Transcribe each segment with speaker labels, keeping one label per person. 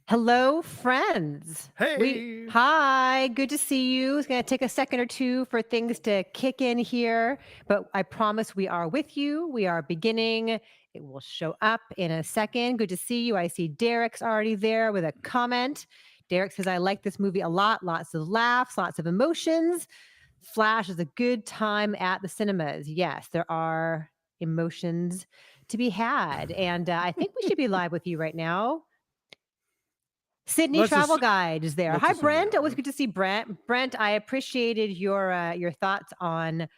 Speaker 1: Hello, friends.
Speaker 2: Hey.
Speaker 1: Hi, good to see you. It's going to take a second or two for things to kick in here, but I promise we are with you. We are beginning. It will show up in a second. Good to see you. I see Derek's already there with a comment. Derek says, I like this movie a lot. Lots of laughs, lots of emotions. Flash is a good time at the cinemas. Yes, there are emotions to be had. And I think we should be live with you right now. Sydney
Speaker 2: Let's
Speaker 1: Travel
Speaker 2: just
Speaker 1: Guide is there.
Speaker 2: let's
Speaker 1: Hi,
Speaker 2: assume we
Speaker 1: Brent.
Speaker 2: are,
Speaker 1: Always
Speaker 2: right?
Speaker 1: good to see Brent. Brent, I appreciated your thoughts on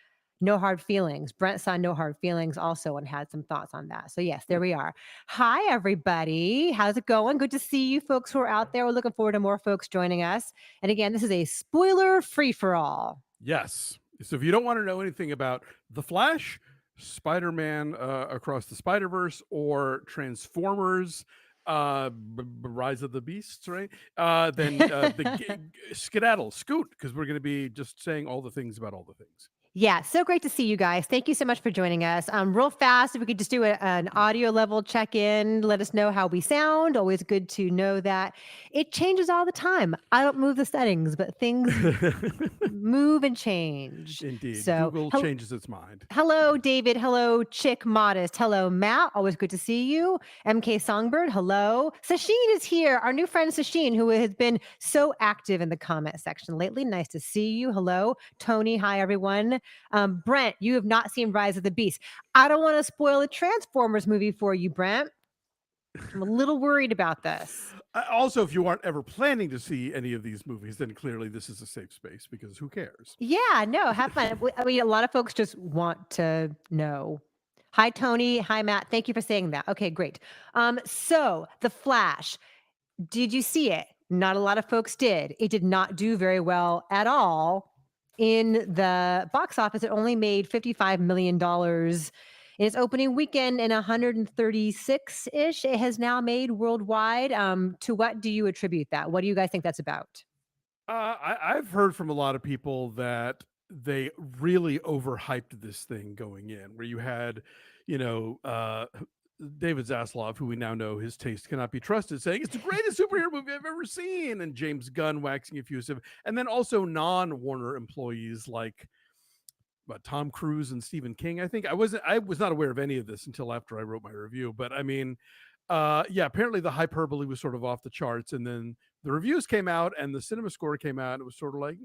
Speaker 1: No Hard Feelings. Brent saw No Hard Feelings also and had some thoughts on that. So yes, there
Speaker 2: Hmm.
Speaker 1: we are. Hi, everybody. How's it going? Good to see you folks who are out there. We're looking forward to more folks joining us. And again, this is a spoiler free for all.
Speaker 2: Yes. So if you don't want to know anything about The Flash, Spider-Man Across the Spider-Verse, or Transformers, Rise of the Beasts, right? Then skedaddle, scoot, because we're going to be just saying all the things about all the things.
Speaker 1: Yeah, so great to see you guys. Thank you so much for joining us. Real fast, if we could just do an audio level check in, let us know how we sound. Always good to know that it changes all the time. I don't move the settings, but things move and change.
Speaker 2: Indeed.
Speaker 1: So,
Speaker 2: Google changes its mind.
Speaker 1: hello, David. Hello, Chick Modest. Hello, Matt. Always good to see you. MK Songbird. Hello. Sasheen is here. Our new friend Sasheen, who has been so active in the comment section lately. Nice to see you. Hello, Tony. Hi, everyone. Brent, you have not seen Rise of the Beast. I don't want to spoil a Transformers movie for you, Brent. I'm a little worried about this.
Speaker 2: Also, if you aren't ever planning to see any of these movies, then clearly this is a safe space because who cares?
Speaker 1: Yeah, no, have fun. I mean, a lot of folks just want to know. Hi, Tony. Hi, Matt. Thank you for saying that. Okay, great. So The Flash, did you see it? Not a lot of folks did. It did not do very well at all in the box office. It only made $55 million in its opening weekend and 136-ish it has now made worldwide. To what do you attribute that? What do you guys think that's about?
Speaker 2: I've heard from a lot of people that they really overhyped this thing going in, where you had, you know, David Zaslav, who we now know his taste cannot be trusted, saying it's the greatest superhero movie I've ever seen, and James Gunn waxing effusive, and then also non-Warner employees like Tom Cruise and Stephen King. I was not aware of any of this until after I wrote my review, but I mean, yeah, apparently the hyperbole was sort of off the charts, and then the reviews came out and the cinema score came out, and it was sort of like,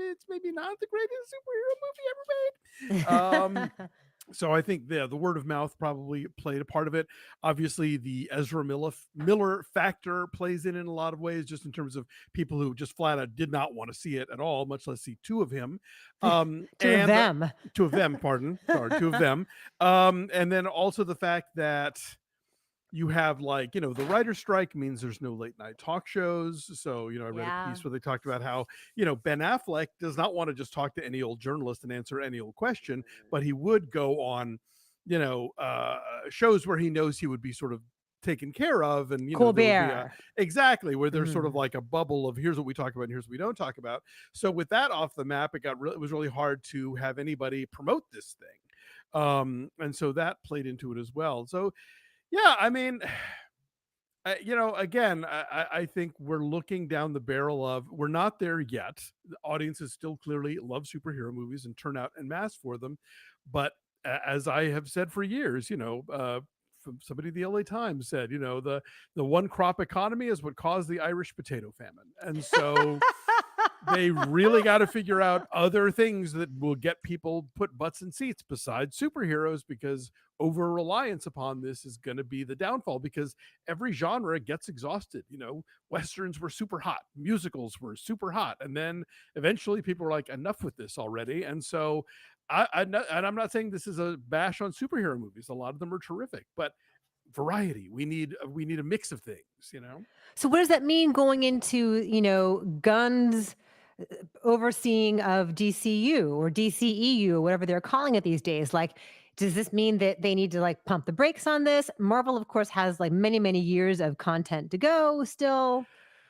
Speaker 2: it's maybe not the greatest superhero movie ever made. So I think the word of mouth probably played a part of it. Obviously, the Miller factor plays in a lot of ways, just in terms of people who just flat out did not want to see it at all, much less see two of him,
Speaker 1: Two of
Speaker 2: and
Speaker 1: them.
Speaker 2: two of them. Pardon, sorry, two of them. And then also the fact that you have, like, the writer strike means there's no late night talk shows. So, I read a
Speaker 1: Yeah.
Speaker 2: piece where they talked about how, Ben Affleck does not want to just talk to any old journalist and answer any old question, but he would go on, shows where he knows he would be sort of taken care of. And, there would be
Speaker 1: Colbert.
Speaker 2: exactly where there's sort of
Speaker 1: Mm.
Speaker 2: like a bubble of here's what we talk about and here's what we don't talk about. So with that off the map, it was really hard to have anybody promote this thing. And so that played into it as well. So, yeah, I mean, again, I think we're looking down the barrel of we're not there yet. The audiences still clearly love superhero movies and turn out en masse for them. But as I have said for years, from somebody at the LA Times said, the one crop economy is what caused the Irish potato famine. And so they really got to figure out other things that will get people put butts in seats besides superheroes, because over reliance upon this is going to be the downfall, because every genre gets exhausted. Westerns were super hot, musicals were super hot, and then eventually people were like, enough with this already. And so I'm not saying this is a bash on superhero movies. A lot of them are terrific, but variety, we need a mix of things.
Speaker 1: So what does that mean going into, guns overseeing of DCU or DCEU or whatever they're calling it these days? Like, does this mean that they need to like pump the brakes on this? Marvel, of course, has like many, many years of content to go still.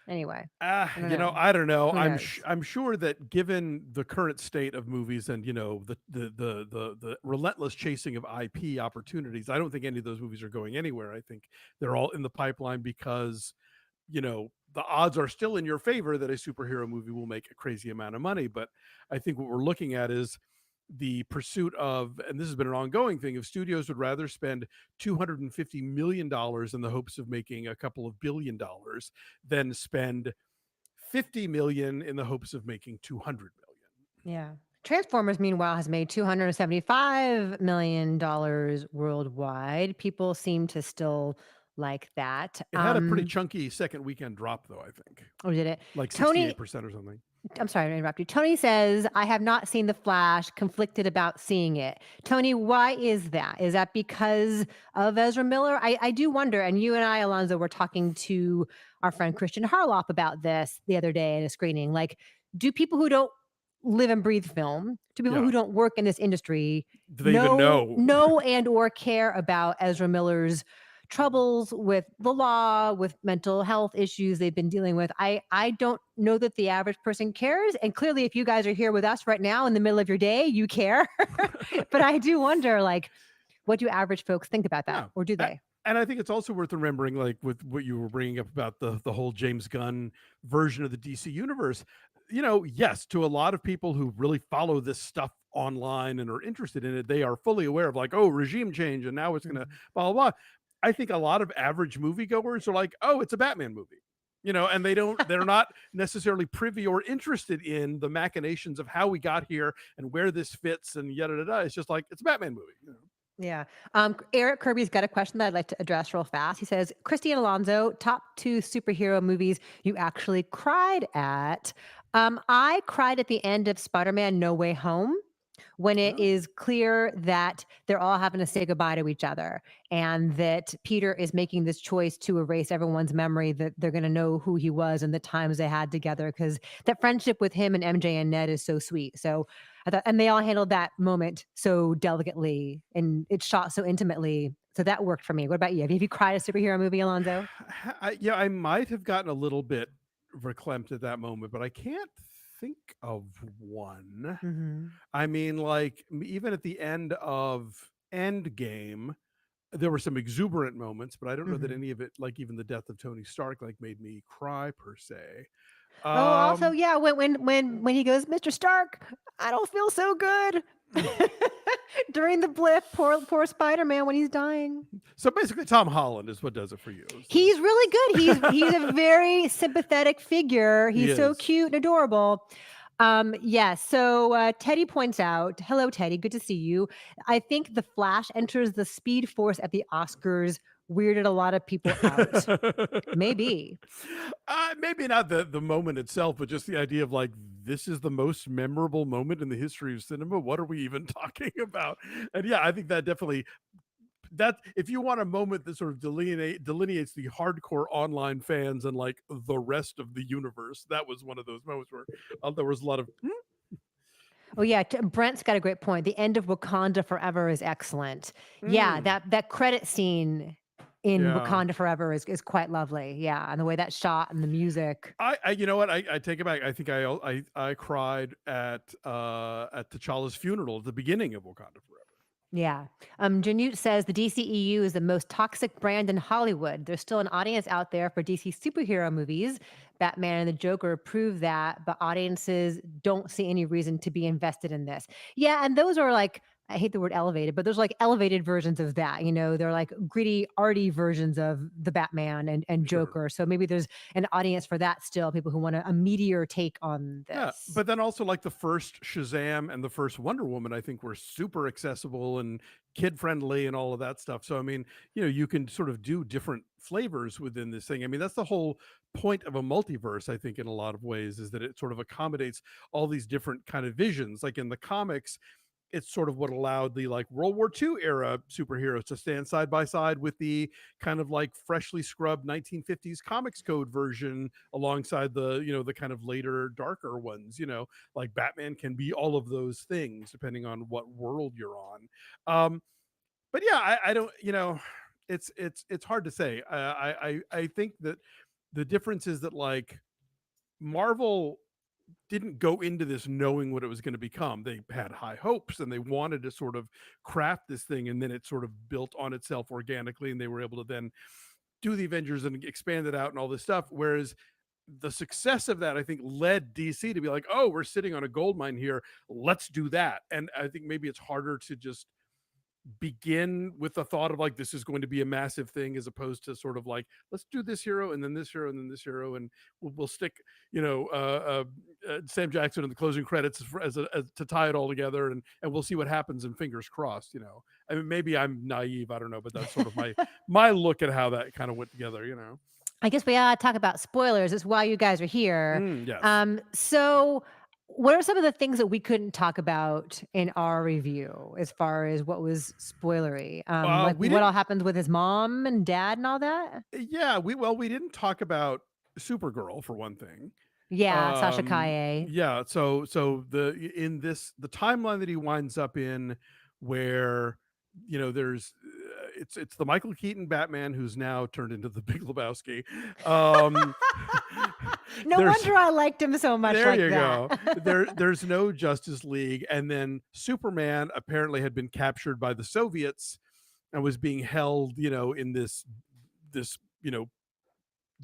Speaker 1: Anyway, I don't know.
Speaker 2: I don't know.
Speaker 1: Who knows?
Speaker 2: I'm sure that given the current state of movies and the relentless chasing of IP opportunities, I don't think any of those movies are going anywhere. I think they're all in the pipeline because the odds are still in your favor that a superhero movie will make a crazy amount of money. But I think what we're looking at is the pursuit of, and this has been an ongoing thing, of studios would rather spend $250 million in the hopes of making a couple of $1 billion than spend 50 million in the hopes of making 200 million.
Speaker 1: Yeah. Transformers, meanwhile, has made $275 million worldwide. People seem to still like that.
Speaker 2: It had a pretty chunky second weekend drop, though, I think,
Speaker 1: Or did it?
Speaker 2: like
Speaker 1: Tony,
Speaker 2: 68% or something.
Speaker 1: I'm sorry to interrupt you. Tony says, I have not seen The Flash, conflicted about seeing it. Tony, why is that? Is that because of Ezra Miller? I do wonder, and you and I, Alonzo, were talking to our friend Christian Harloff about this the other day at a screening. Like, do people who don't live and breathe film, do people
Speaker 2: Yeah.
Speaker 1: who don't work in this industry
Speaker 2: Do they even know?
Speaker 1: know and or care about Ezra Miller's troubles with the law, with mental health issues they've been dealing with? I don't know that the average person cares. And clearly, if you guys are here with us right now in the middle of your day, you care. But I do wonder, like, what do average folks think about that?
Speaker 2: Yeah.
Speaker 1: Or do they?
Speaker 2: And I think it's also worth remembering, like with what you were bringing up about the whole James Gunn version of the DC universe. Yes, to a lot of people who really follow this stuff online and are interested in it, they are fully aware of, like, oh, regime change, and now it's going to
Speaker 1: Mhm.
Speaker 2: blah blah blah. I think a lot of average moviegoers are like, oh, it's a Batman movie. And they're not necessarily privy or interested in the machinations of how we got here and where this fits and yada yada. It's just like, it's a Batman movie.
Speaker 1: Yeah. Eric Kirby's got a question that I'd like to address real fast. He says, Christy and Alonso, top two superhero movies you actually cried at. I cried at the end of Spider-Man No Way Home when it
Speaker 2: Oh.
Speaker 1: is clear that they're all having to say goodbye to each other and that Peter is making this choice to erase everyone's memory, that they're going to know who he was and the times they had together, because that friendship with him and MJ and Ned is so sweet. So I thought, and they all handled that moment so delicately and it's shot so intimately. So that worked for me. What about you? Have you cried a superhero movie, Alonzo?
Speaker 2: Yeah, I might have gotten a little bit verklempt at that moment, but I can't think of one.
Speaker 1: Mm-hmm.
Speaker 2: I mean, like, even at the end of Endgame, there were some exuberant moments, but I don't know that
Speaker 1: Mm-hmm.
Speaker 2: any of it, like even the death of Tony Stark, like made me cry per se.
Speaker 1: Oh, also,
Speaker 2: Um,
Speaker 1: yeah, when he goes, Mr. Stark, I don't feel so good. During the blip, poor Spider-Man when he's dying.
Speaker 2: so basically, Tom Holland is what does it for you.
Speaker 1: He's really good. He's a very sympathetic figure.
Speaker 2: He
Speaker 1: He's so
Speaker 2: is.
Speaker 1: cute and adorable. Yes. So Teddy points out, hello, Teddy. Good to see you. I think the Flash enters the Speed Force at the Oscars weirded a lot of people out. Maybe.
Speaker 2: Maybe not the moment itself, but just the idea of, like, this is the most memorable moment in the history of cinema. What are we even talking about? And yeah, I think that definitely, that if you want a moment that sort of delineates the hardcore online fans and like the rest of the universe, that was one of those moments where there was a lot of
Speaker 1: Oh yeah, Brent's got a great point. The end of Wakanda Forever is excellent. Yeah,
Speaker 2: mm,
Speaker 1: that credit scene in
Speaker 2: yeah.
Speaker 1: Wakanda Forever is quite lovely. Yeah, and the way that's shot and the music.
Speaker 2: I you know what, I take it back. I think I cried at T'Challa's funeral at the beginning of Wakanda Forever.
Speaker 1: Yeah. Janute says the DCEU is the most toxic brand in Hollywood. There's still an audience out there for DC superhero movies. Batman and the Joker prove that, but audiences don't see any reason to be invested in this. Yeah, and those are like, I hate the word elevated, but there's like elevated versions of that. They're like gritty, arty versions of the Batman and
Speaker 2: Sure.
Speaker 1: Joker. So maybe there's an audience for that still, people who want a meteor take on
Speaker 2: Yeah,
Speaker 1: this.
Speaker 2: but then also, like, the first Shazam and the first Wonder Woman, I think were super accessible and kid friendly and all of that stuff. So I mean, you can sort of do different flavors within this thing. I mean, that's the whole point of a multiverse, I think, in a lot of ways, is that it sort of accommodates all these different kind of visions. Like in the comics, it's sort of what allowed the, like, World War II era superheroes to stand side by side with the kind of like freshly scrubbed 1950s comics code version alongside the kind of later darker ones. Like Batman can be all of those things depending on what world you're on. But yeah, I don't, it's hard to say. I think that the difference is that, like, Marvel didn't go into this knowing what it was going to become. They had high hopes and they wanted to sort of craft this thing, and then it sort of built on itself organically, and they were able to then do the Avengers and expand it out and all this stuff. Whereas the success of that, I think, led DC to be like, oh, we're sitting on a gold mine here. Let's do that. And I think maybe it's harder to just begin with the thought of like this is going to be a massive thing as opposed to sort of like let's do this hero and then this hero and then this hero and we'll stick Sam Jackson in the closing credits as to tie it all together and we'll see what happens and fingers crossed. I mean, maybe I'm naive, I don't know, but that's sort of my look at how that kind of went together.
Speaker 1: I guess we ought to talk about spoilers. It's why you guys are here.
Speaker 2: Yes.
Speaker 1: So what are some of the things that we couldn't talk about in our review as far as what was spoilery? Like
Speaker 2: We
Speaker 1: what all
Speaker 2: didn't.
Speaker 1: happened with his mom and dad and all that?
Speaker 2: Yeah, we didn't talk about Supergirl for one thing.
Speaker 1: Yeah, Sasha Kaye.
Speaker 2: Yeah, so the timeline that he winds up in, where there's it's the Michael Keaton Batman who's now turned into the Big Lebowski. Um,
Speaker 1: No
Speaker 2: there's
Speaker 1: wonder I liked him so much
Speaker 2: there
Speaker 1: like
Speaker 2: you
Speaker 1: that.
Speaker 2: go. There's no Justice League, and then Superman apparently had been captured by the Soviets and was being held, in this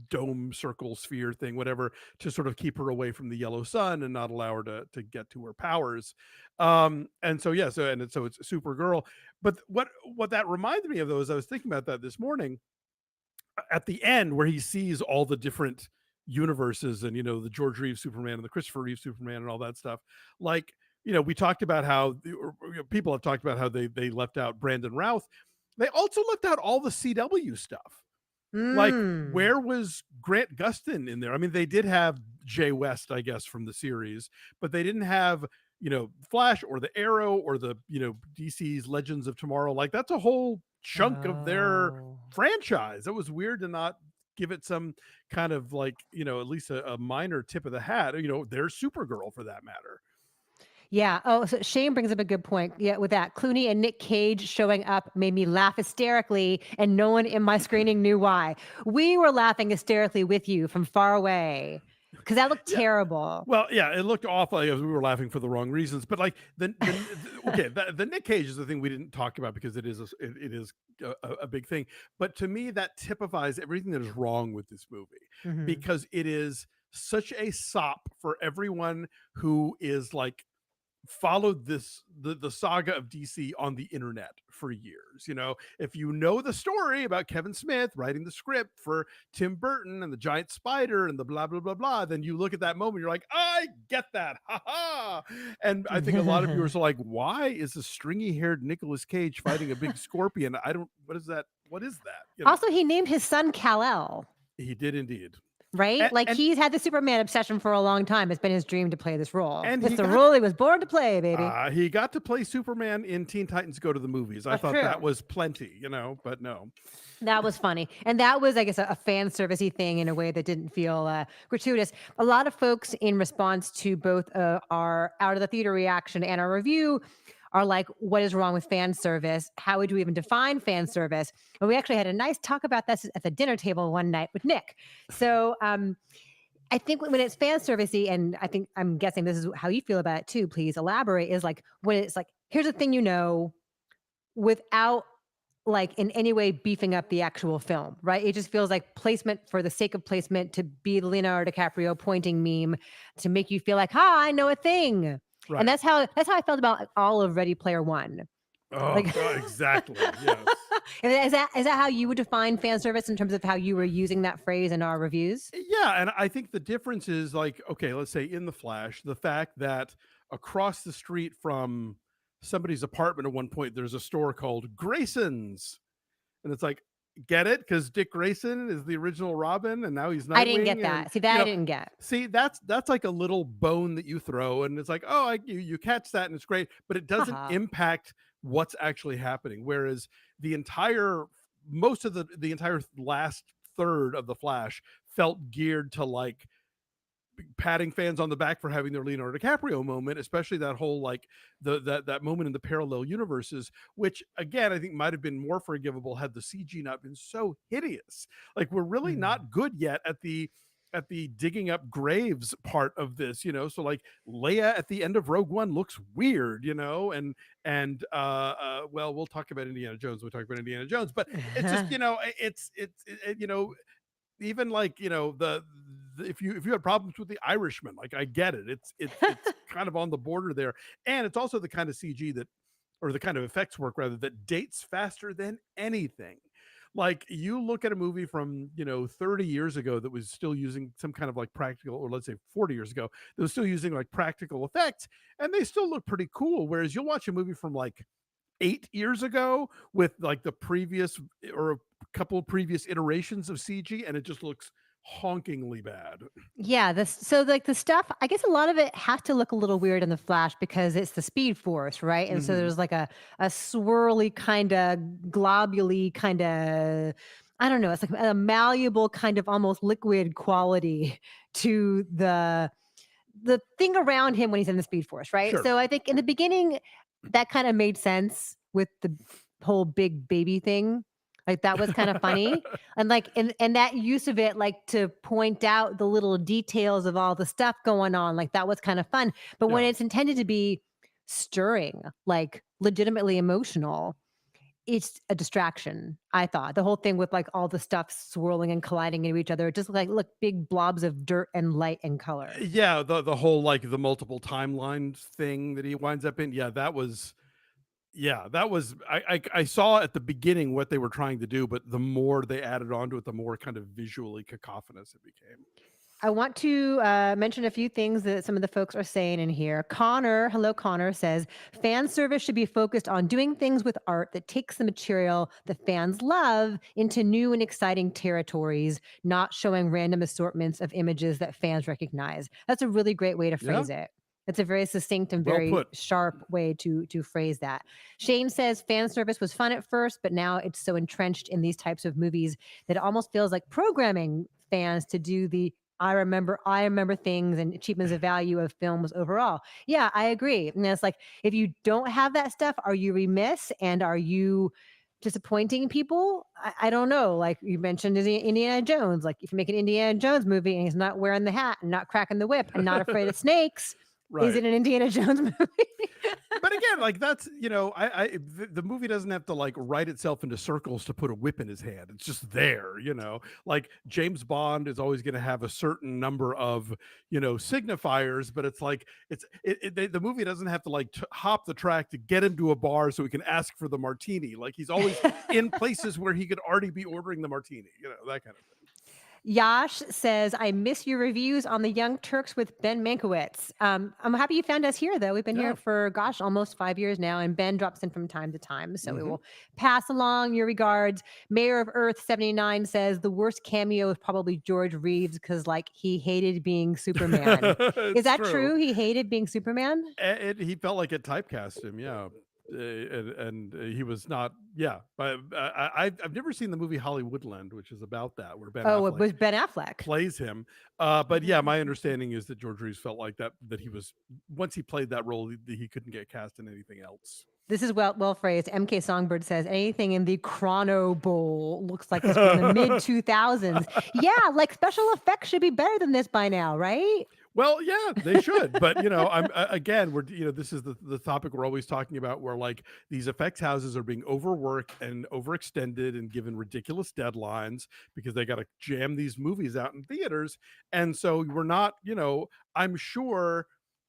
Speaker 2: dome circle sphere thing, whatever, to sort of keep her away from the yellow sun and not allow her to get to her powers. And so yeah, so it's Supergirl. But what that reminded me of, though, is I was thinking about that this morning at the end where he sees all the different universes and the George Reeves Superman and the Christopher Reeve Superman and all that stuff. Like, we talked about how people have talked about how they left out Brandon Routh. They also left out all the CW stuff. Like,
Speaker 1: Mm.
Speaker 2: where was Grant Gustin in there? I mean, they did have Jay West, I guess, from the series, but they didn't have, Flash or the Arrow or the, DC's Legends of Tomorrow. Like, that's a whole chunk of their
Speaker 1: Oh.
Speaker 2: franchise. It was weird to not give it some kind of like, at least a minor tip of the hat. There's Supergirl for that matter.
Speaker 1: Yeah. Oh, so Shane brings up a good point. Yeah, with that, Clooney and Nick Cage showing up made me laugh hysterically, and no one in my screening knew why. We were laughing hysterically with you from far away because that looked
Speaker 2: Yeah.
Speaker 1: terrible.
Speaker 2: Well, yeah, it looked awful. We were laughing for the wrong reasons, but like the Nick Cage is the thing we didn't talk about because it is a big thing. But to me, that typifies everything that is wrong with this movie
Speaker 1: Mhm.
Speaker 2: because it is such a sop for everyone who is like followed the saga of DC on the internet for years. If you know the story about Kevin Smith writing the script for Tim Burton and the giant spider and the blah blah blah blah, then you look at that moment, you're like, I get that, ha ha. And I think a lot of viewers are like, why is a stringy-haired Nicolas Cage fighting a big scorpion? I don't. What is that? What is that?
Speaker 1: Also, he named his son Kal-El,
Speaker 2: He did indeed.
Speaker 1: right?
Speaker 2: And,
Speaker 1: Like
Speaker 2: and
Speaker 1: he's had the Superman obsession for a long time. It's been his dream to play this role.
Speaker 2: and
Speaker 1: It's
Speaker 2: he
Speaker 1: the
Speaker 2: got
Speaker 1: role he was born to play, baby.
Speaker 2: he got to play Superman in Teen Titans Go to the Movies. I
Speaker 1: That's
Speaker 2: thought that
Speaker 1: true.
Speaker 2: was plenty, but no.
Speaker 1: That was funny. And that was, I guess, a fan servicey thing in a way that didn't feel gratuitous. A lot of folks, in response to both our out of the theater reaction and our review, are like, what is wrong with fan service? How would you even define fan service? And we actually had a nice talk about this at the dinner table one night with Nick. So I think when it's fan servicey, and I'm guessing this is how you feel about it too, please elaborate, is like when it's like, here's a thing without like in any way beefing up the actual film, right? It just feels like placement for the sake of placement to be the Leonardo DiCaprio pointing meme to make you feel like, I know a thing. And
Speaker 2: Right.
Speaker 1: that's how I felt about all of Ready Player One.
Speaker 2: Oh
Speaker 1: Like,
Speaker 2: God, exactly. Yes.
Speaker 1: is that how you would define fan service in terms of how you were using that phrase in our reviews?
Speaker 2: Yeah, and I think the difference is like, okay, let's say in The Flash, the fact that across the street from somebody's apartment at one point, there's a store called Grayson's, and it's like, get it? Because Dick Grayson is the original Robin, and now he's
Speaker 1: I didn't get
Speaker 2: Nightwing, and
Speaker 1: that. See, that I didn't get.
Speaker 2: see that's like a little bone that you throw, and it's like, oh, you catch that, and it's great, but it doesn't
Speaker 1: Haha.
Speaker 2: impact what's actually happening. Whereas most of the entire last third of the Flash felt geared to like patting fans on the back for having their Leonardo DiCaprio moment, especially that whole like that moment in the parallel universes, which again I think might have been more forgivable had the CG not been so hideous. Like, we're really
Speaker 1: Mm.
Speaker 2: not good yet at the digging up graves part of this, you know. So like Leia at the end of Rogue One looks weird, you know, and we'll talk about Indiana Jones. We'll talk about Indiana Jones, but it's just, you know, you know, even like, you know, the if you had problems with the Irishman, like I get it. It's kind of on the border there, and it's also the kind of CG that, or the kind of effects work rather, that dates faster than anything. Like you look at a movie from, you know, 30 years ago that was still using some kind of like practical, or let's say 40 years ago, that was still using like practical effects, and they still look pretty cool. Whereas you'll watch a movie from like 8 years ago with like the previous, or a couple of previous iterations of CG, and it just looks honkingly bad.
Speaker 1: Yeah, this so like the stuff, I guess a lot of it has to look a little weird in the Flash because it's the Speed Force, right? And so
Speaker 2: Hmm.
Speaker 1: there's like a swirly kind of globuly kind of, I don't know, it's like a malleable kind of almost liquid quality to the thing around him when he's in the Speed Force, right?
Speaker 2: Sure.
Speaker 1: So I think in the beginning that kind of made sense with the whole big baby thing. Like that was kind of funny. And like and that use of it like to point out the little details of all the stuff going on, like that was kind of fun. But when
Speaker 2: Yeah.
Speaker 1: it's intended to be stirring, like legitimately emotional, it's a distraction, I thought. The whole thing with like all the stuff swirling and colliding into each other, it just like look big blobs of dirt and light and color.
Speaker 2: Yeah, the whole like the multiple timelines thing that he winds up in. Yeah, that was, yeah, that was, I saw at the beginning what they were trying to do, but the more they added onto it, the more kind of visually cacophonous it became.
Speaker 1: I want to mention a few things that some of the folks are saying in here. Connor, hello, Connor says fan service should be focused on doing things with art that takes the material the fans love into new and exciting territories, not showing random assortments of images that fans recognize. That's a really great way to
Speaker 2: Yeah,
Speaker 1: phrase it. It's a very succinct and
Speaker 2: well
Speaker 1: very
Speaker 2: put.
Speaker 1: sharp way to phrase that. Shane says fan service was fun at first, but now it's so entrenched in these types of movies that it almost feels like programming fans to do the I remember things and cheapens the value of films overall. Yeah, I agree. And it's like if you don't have that stuff, are you remiss and are you disappointing people? I don't know. Like you mentioned Indiana Jones. Like if you make an Indiana Jones movie and he's not wearing the hat and not cracking the whip and not afraid of snakes, is
Speaker 2: Right.
Speaker 1: it an Indiana Jones movie?
Speaker 2: But again, like that's, you know, the movie doesn't have to like write itself into circles to put a whip in his hand. It's just there, you know. Like James Bond is always going to have a certain number of, you know, signifiers, but it's like the movie doesn't have to like hop the track to get him to a bar so he can ask for the martini. Like he's always in places where he could already be ordering the martini, you know, that kind of thing.
Speaker 1: Yash says, I miss your reviews on the Young Turks with Ben Mankiewicz. I'm happy you found us here, though. We've been here
Speaker 2: Yeah.
Speaker 1: for, gosh, almost 5 years now, and Ben drops in from time to time. So we
Speaker 2: Hmm.
Speaker 1: will pass along your regards. Mayor of Earth 79 says, the worst cameo is probably George Reeves because, like, he hated being Superman. Is
Speaker 2: It's
Speaker 1: that
Speaker 2: true.
Speaker 1: true? He hated being Superman?
Speaker 2: He felt like it typecast him, yeah. And he was not, yeah. But I've never seen the movie Hollywoodland, which is about that, where Ben
Speaker 1: Oh, it
Speaker 2: Affleck
Speaker 1: was Ben Affleck.
Speaker 2: plays him. But yeah, my understanding is that George Reeves felt like that he was, once he played that role, he couldn't get cast in anything else.
Speaker 1: This is well phrased. MK Songbird says anything in the Chrono Bowl looks like it's from the mid 2000s. Yeah, like special effects should be better than this by now, right?
Speaker 2: Well, yeah, they should, but you know, again, we're, you know, this is the topic we're always talking about, where like these effects houses are being overworked and overextended and given ridiculous deadlines because they got to jam these movies out in theaters, and so we're not, you know, I'm sure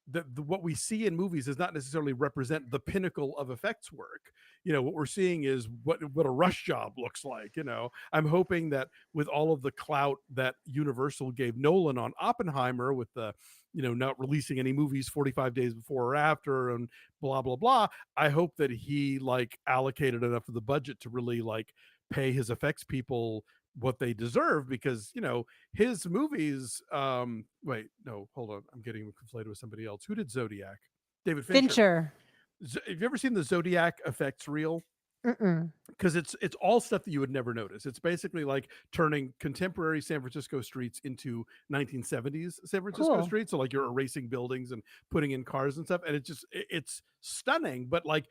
Speaker 2: that what we see in movies does not necessarily represent the pinnacle of effects work. You know, what we're seeing is what a rush job looks like. You know, I'm hoping that with all of the clout that Universal gave Nolan on Oppenheimer, with the, you know, not releasing any movies 45 days before or after and blah blah blah, I hope that he like allocated enough of the budget to really like pay his effects people what they deserve, because, you know, his movies, wait, no, hold on, I'm getting conflated with somebody else. Who did Zodiac? David Fincher.
Speaker 1: Fincher.
Speaker 2: Have you ever seen the Zodiac effects reel?
Speaker 1: Mm-mm.
Speaker 2: Because it's all stuff that you would never notice. It's basically like turning contemporary San Francisco streets into 1970s San Francisco
Speaker 1: Cool.
Speaker 2: streets. So like you're erasing buildings and putting in cars and stuff, and it's stunning. But like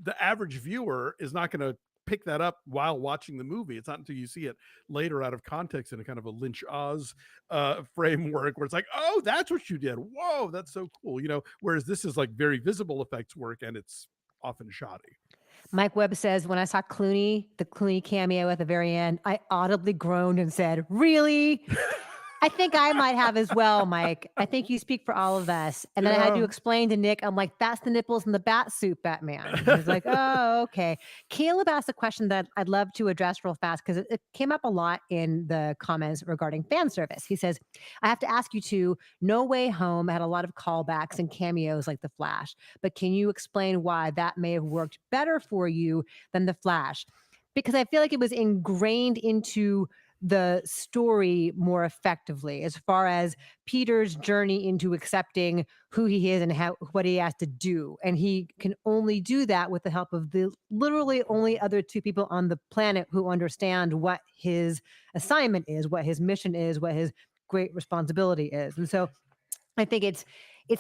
Speaker 2: the average viewer is not going to pick that up while watching the movie. It's not until you see it later out of context in a kind of a Lynch Oz framework where it's like, oh, that's what you did. Whoa, that's so cool. Whereas this is like very visible effects work and it's often shoddy.
Speaker 1: Mike Webb says, when I saw the Clooney cameo at the very end, I audibly groaned and said, really? I think I might have as well, Mike. I think you speak for all of us. And then I had to
Speaker 2: Yeah.
Speaker 1: explain to Nick, I'm like, that's the nipples in the bat suit, Batman. He's like, oh, okay. Caleb asked a question that I'd love to address real fast because it came up a lot in the comments regarding fan service. He says, I have to ask you two, No Way Home had a lot of callbacks and cameos like The Flash, but can you explain why that may have worked better for you than The Flash? Because I feel like it was ingrained into the story more effectively as far as Peter's journey into accepting who he is and what he has to do. And he can only do that with the help of the literally only other two people on the planet who understand what his assignment is, what his mission is, what his great responsibility is. And so I think it's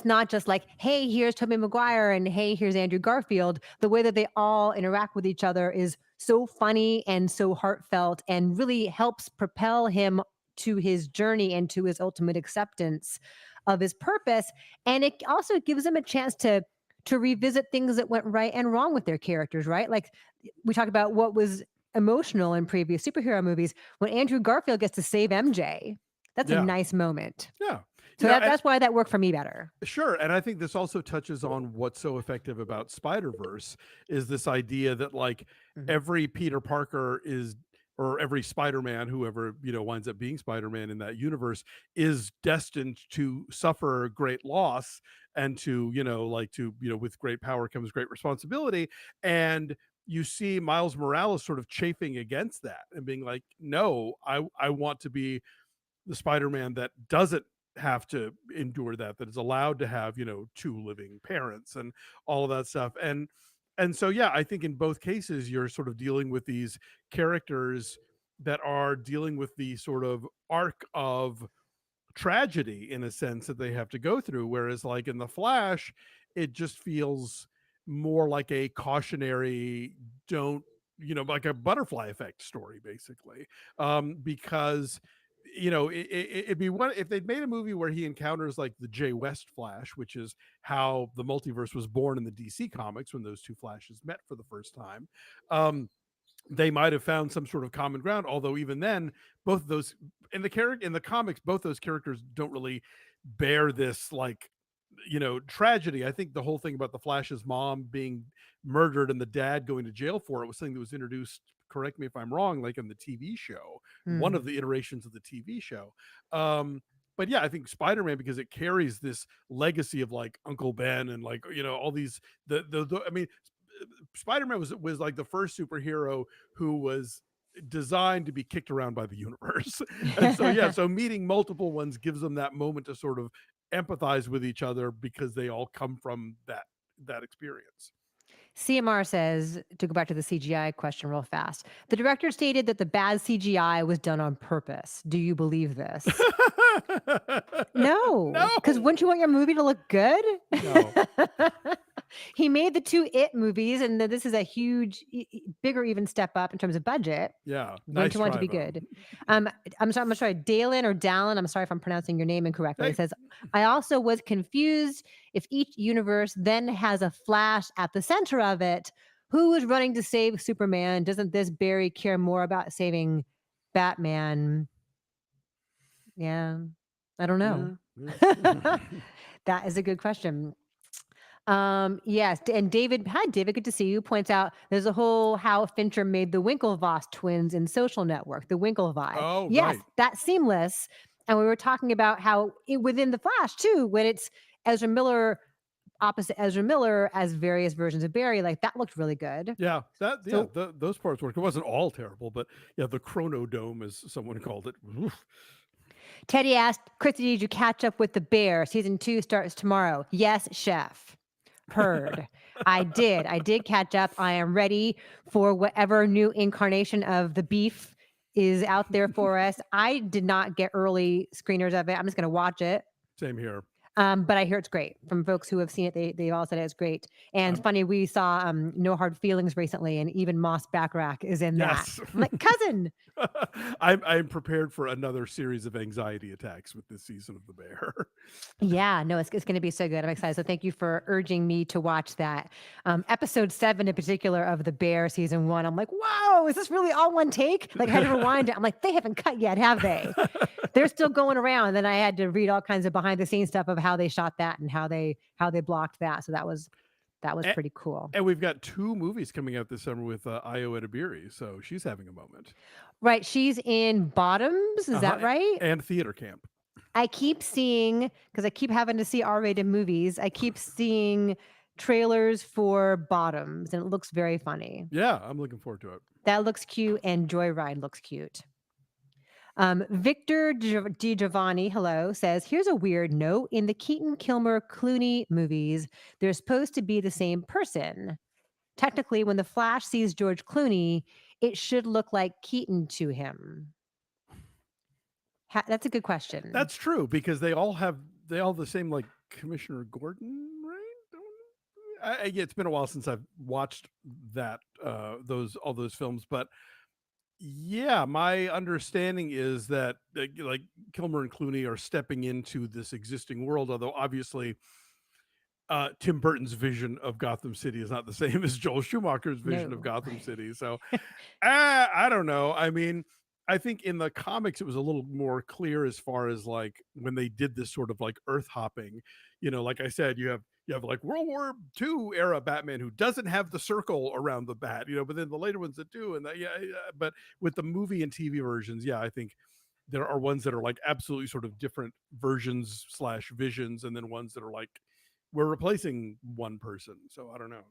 Speaker 1: not just like, hey, here's Tobey Maguire and hey, here's Andrew Garfield. The way that they all interact with each other is so funny and so heartfelt and really helps propel him to his journey and to his ultimate acceptance of his purpose. And it also gives him a chance to revisit things that went right and wrong with their characters, right? Like we talked about what was emotional in previous superhero movies. When Andrew Garfield gets to save MJ, that's a
Speaker 2: Yeah.
Speaker 1: nice moment.
Speaker 2: Yeah.
Speaker 1: So that's why that worked for me better.
Speaker 2: Sure, and I think this also touches on what's so effective about Spider-Verse is this idea that like
Speaker 1: Mhm.
Speaker 2: every Peter Parker is or every Spider-Man, whoever, winds up being Spider-Man in that universe is destined to suffer great loss and to, with great power comes great responsibility. And you see Miles Morales sort of chafing against that and being like, no, I want to be the Spider-Man that doesn't have to endure that is allowed to have, two living parents and all of that stuff. And so yeah, I think in both cases you're sort of dealing with these characters that are dealing with the sort of arc of tragedy in a sense that they have to go through, whereas like in the Flash it just feels more like a cautionary don't, like a butterfly effect story basically, because it'd be one if they'd made a movie where he encounters like the Jay West Flash, which is how the multiverse was born in the DC comics when those two Flashes met for the first time. They might have found some sort of common ground, although even then both of those in the comics both those characters don't really bear this like tragedy. I think the whole thing about the Flash's mom being murdered and the dad going to jail for it was something that was introduced, correct me if I'm wrong, like in the TV show, one of
Speaker 1: Mm.
Speaker 2: the iterations of the TV show. But yeah, I think Spider-Man, because it carries this legacy of like Uncle Ben and like all these I mean, Spider-Man was like the first superhero who was designed to be kicked around by the universe. And so yeah, so meeting multiple ones gives them that moment to sort of empathize with each other because they all come from that experience.
Speaker 1: CMR says, to go back to the CGI question real fast, the director stated that the bad CGI was done on purpose. Do you believe this? No, because
Speaker 2: No.
Speaker 1: wouldn't you want your movie to look good?
Speaker 2: No.
Speaker 1: He made the two It movies, and this is a huge, bigger even step up in terms of budget.
Speaker 2: Yeah.
Speaker 1: Wouldn't
Speaker 2: Nice
Speaker 1: you want it to
Speaker 2: try
Speaker 1: be
Speaker 2: though.
Speaker 1: good? I'm sorry, Dalen or Dallin. I'm sorry if I'm pronouncing your name incorrectly.
Speaker 2: Hey,
Speaker 1: It says, I also was confused if each universe then has a Flash at the center of it. Who is running to save Superman? Doesn't this Barry care more about saving Batman? Yeah, I don't know.
Speaker 2: yeah, yeah.
Speaker 1: That is a good question. Yes, and hi David, good to see you. Points out there's a whole how Fincher made the Winklevoss twins in Social Network, the Winklevi.
Speaker 2: Oh,
Speaker 1: Yes,
Speaker 2: right.
Speaker 1: that's seamless. And we were talking about how within the Flash too, when it's Ezra Miller opposite Ezra Miller as various versions of Barry, like that looked really good.
Speaker 2: Yeah,
Speaker 1: So
Speaker 2: those parts worked. It wasn't all terrible, but yeah, the Chronodome, as someone called it. Oof.
Speaker 1: Teddy asked, Christy, did you catch up with The Bear? Season 2 starts tomorrow. Yes, chef. Heard. I did. I did catch up. I am ready for whatever new incarnation of the beef is out there for us. I did not get early screeners of it. I'm just going to watch it.
Speaker 2: Same here.
Speaker 1: But I hear it's great from folks who have seen it. They all said it's great. And
Speaker 2: I'm
Speaker 1: funny, we saw No Hard Feelings recently, and even Moss Backrack is in that.
Speaker 2: yes.
Speaker 1: I'm like, cousin.
Speaker 2: I'm prepared for another series of anxiety attacks with this season of The Bear.
Speaker 1: Yeah, no, it's going to be so good. I'm excited. So thank you for urging me to watch that. Episode 7 in particular of The Bear season 1. I'm like, whoa, is this really all one take? Like I had to rewind it. I'm like, they haven't cut yet, have they? They're still going around. Then I had to read all kinds of behind the scenes stuff of how they shot that and how they blocked that. So that was
Speaker 2: A-
Speaker 1: pretty cool.
Speaker 2: And we've got 2 movies coming out this summer with Io Edebiri, so she's having a moment.
Speaker 1: Right. She's in Bottoms. Is that
Speaker 2: Uh-huh.
Speaker 1: right?
Speaker 2: And Theater Camp.
Speaker 1: I keep seeing, because I keep having to see R-rated movies, I keep seeing trailers for Bottoms, and it looks very funny.
Speaker 2: Yeah, I'm looking forward to it.
Speaker 1: That looks cute, and Joyride looks cute. Victor Di Giovanni, hello, says, here's a weird note. In the Keaton, Kilmer, Clooney movies, they're supposed to be the same person. Technically, when the Flash sees George Clooney, it should look like Keaton to him. That's a good question.
Speaker 2: That's true because they all have the same like Commissioner Gordon, right? Yeah, it's been a while since I've watched that those all those films, but yeah, my understanding is that like Kilmer and Clooney are stepping into this existing world, although obviously Tim Burton's vision of Gotham City is not the same as Joel Schumacher's vision of
Speaker 1: No.
Speaker 2: Gotham City. So I don't know. I mean, I think in the comics it was a little more clear as far as like when they did this sort of like earth hopping. Like I said, you have like World War II era Batman who doesn't have the circle around the bat, but then the later ones that do, and that, yeah. But with the movie and TV versions, yeah, I think there are ones that are like absolutely sort of different versions slash visions, and then ones that are like we're replacing one person. So I don't know.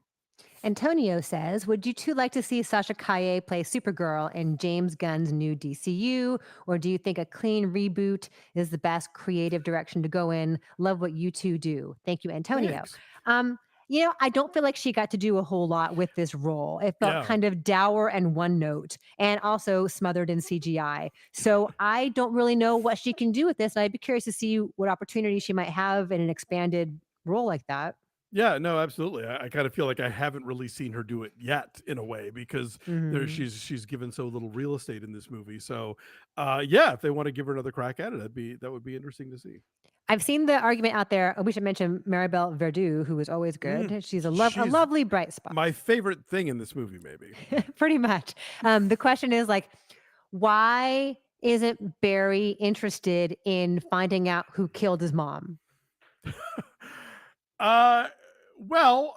Speaker 1: Antonio says, would you two like to see Sasha Kaye play Supergirl in James Gunn's new DCU? Or do you think a clean reboot is the best creative direction to go in? Love what you two do. Thank you, Antonio.
Speaker 2: Thanks.
Speaker 1: Um, I don't feel like she got to do a whole lot with this role. It felt
Speaker 2: Yeah.
Speaker 1: kind of dour and one note and also smothered in CGI. So I don't really know what she can do with this. And I'd be curious to see what opportunity she might have in an expanded role like that.
Speaker 2: Yeah, no, absolutely. I kind of feel like I haven't really seen her do it yet in a way because
Speaker 1: Mhm.
Speaker 2: she's given so little real estate in this movie. So yeah, if they want to give her another crack at it, that would be interesting to see.
Speaker 1: I've seen the argument out there. We should mention Maribel Verdú, who is always
Speaker 2: Mm,
Speaker 1: good. She's a
Speaker 2: she's
Speaker 1: lovely bright spot,
Speaker 2: my favorite thing in this movie, maybe.
Speaker 1: pretty much. The question is like, why isn't Barry interested in finding out who killed his mom?
Speaker 2: Uh, well,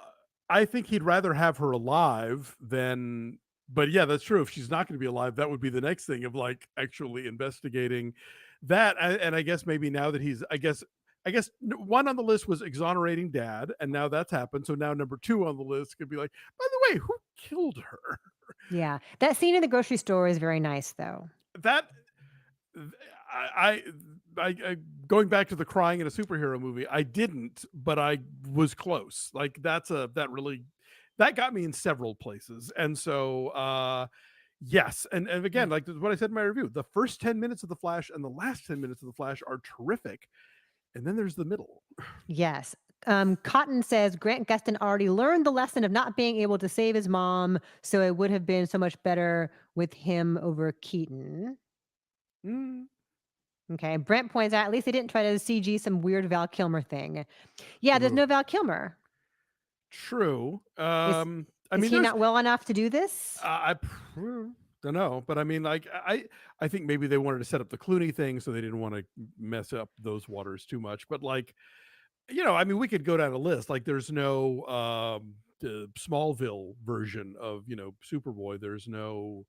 Speaker 2: I think he'd rather have her alive than. But yeah, that's true. If she's not going to be alive, that would be the next thing of like actually investigating that. And I guess maybe now that I guess one on the list was exonerating dad, and now that's happened. So now number 2 on the list could be like, by the way, who killed her?
Speaker 1: Yeah, that scene in the grocery store is very nice, though.
Speaker 2: That I, I going back to the crying in a superhero movie, I didn't, but I was close. Like that got me in several places. And so yes. And again, like what I said in my review, the first 10 minutes of the Flash and the last 10 minutes of the Flash are terrific. And then there's the middle.
Speaker 1: Yes. Cotton says Grant Gustin already learned the lesson of not being able to save his mom, so it would have been so much better with him over Keaton.
Speaker 2: Mm,
Speaker 1: Okay. Brent points out at least they didn't try to CG some weird Val Kilmer thing. Yeah, there's
Speaker 2: ugh.
Speaker 1: no Val Kilmer.
Speaker 2: True.
Speaker 1: Is
Speaker 2: I
Speaker 1: is
Speaker 2: mean
Speaker 1: he
Speaker 2: there's
Speaker 1: not well enough to do this?
Speaker 2: I don't know, but I mean, like, I think maybe they wanted to set up the Clooney thing, so they didn't want to mess up those waters too much. But like, I mean, we could go down a list. Like, there's no the Smallville version of Superboy. There's no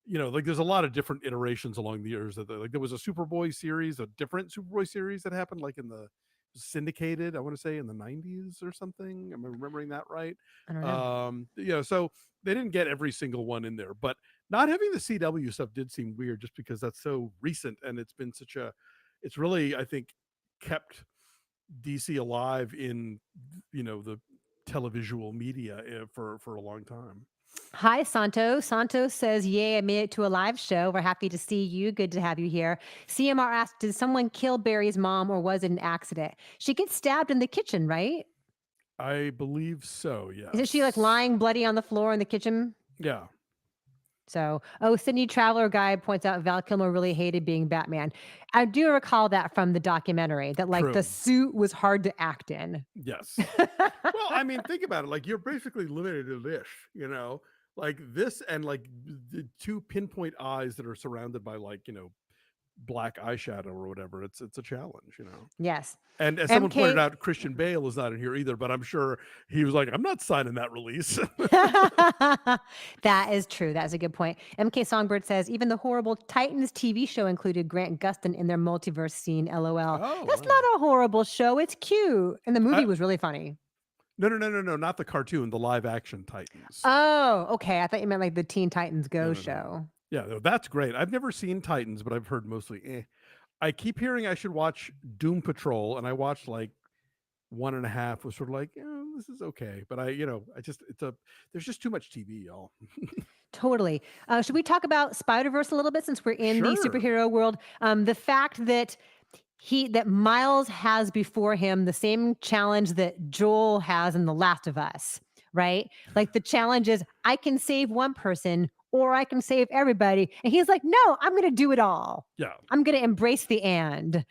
Speaker 2: like there's a lot of different iterations along the years that like there was a Superboy series, a different Superboy series that happened like in the syndicated, I want to say in the 90s or something. Am I remembering that right?
Speaker 1: I don't know.
Speaker 2: So they didn't get every single one in there, but not having the CW stuff did seem weird just because that's so recent and it's really, I think, kept DC alive in the televisual media for a long time.
Speaker 1: Hi, Santos. Santos says, "Yay, I made it to a live show. We're happy to see you. Good to have you here." CMR asked, "Did someone kill Barry's mom or was it an accident?" She gets stabbed in the kitchen, right?
Speaker 2: I believe so,
Speaker 1: Isn't she like
Speaker 2: yes.
Speaker 1: lying bloody on the floor in the kitchen?
Speaker 2: Yeah,
Speaker 1: So, oh, Sydney Traveler Guy points out Val Kilmer really hated being Batman. I do recall that from the documentary that like the
Speaker 2: true.
Speaker 1: suit was hard to act in.
Speaker 2: Yes. Well, I mean, think about it. Like you're basically limited to this, like this and like the two pinpoint eyes that are surrounded by like, black eyeshadow or whatever. It's a challenge.
Speaker 1: Yes.
Speaker 2: And as someone pointed
Speaker 1: MK
Speaker 2: out, Christian Bale is not in here either, but I'm sure he was like, I'm not signing that release.
Speaker 1: That is true. That's a good point. MK Songbird says even the horrible Titans TV show included Grant Gustin in their multiverse scene. LOL.
Speaker 2: Oh,
Speaker 1: That's
Speaker 2: wow.
Speaker 1: not a horrible show. It's cute. And the
Speaker 2: I,
Speaker 1: movie was really funny.
Speaker 2: no, no, no, no, no, not the cartoon, the live action Titans.
Speaker 1: Oh, okay. I thought you meant like the Teen Titans
Speaker 2: No,
Speaker 1: Go
Speaker 2: no, no.
Speaker 1: show.
Speaker 2: Yeah, no, that's great. I've never seen Titans, but I've heard mostly I keep hearing I should watch Doom Patrol, and I watched like one and a half, was sort of like, this is okay. But I just, there's just too much TV, y'all.
Speaker 1: Totally. Should we talk about Spider Verse a little bit since we're in the
Speaker 2: Sure.
Speaker 1: superhero world? The fact that Miles has before him the same challenge that Joel has in The Last of Us, right? Like the challenge is I can save one person or I can save everybody, and he's like, no, I'm going to do it all.
Speaker 2: Yeah.
Speaker 1: I'm going to embrace the and.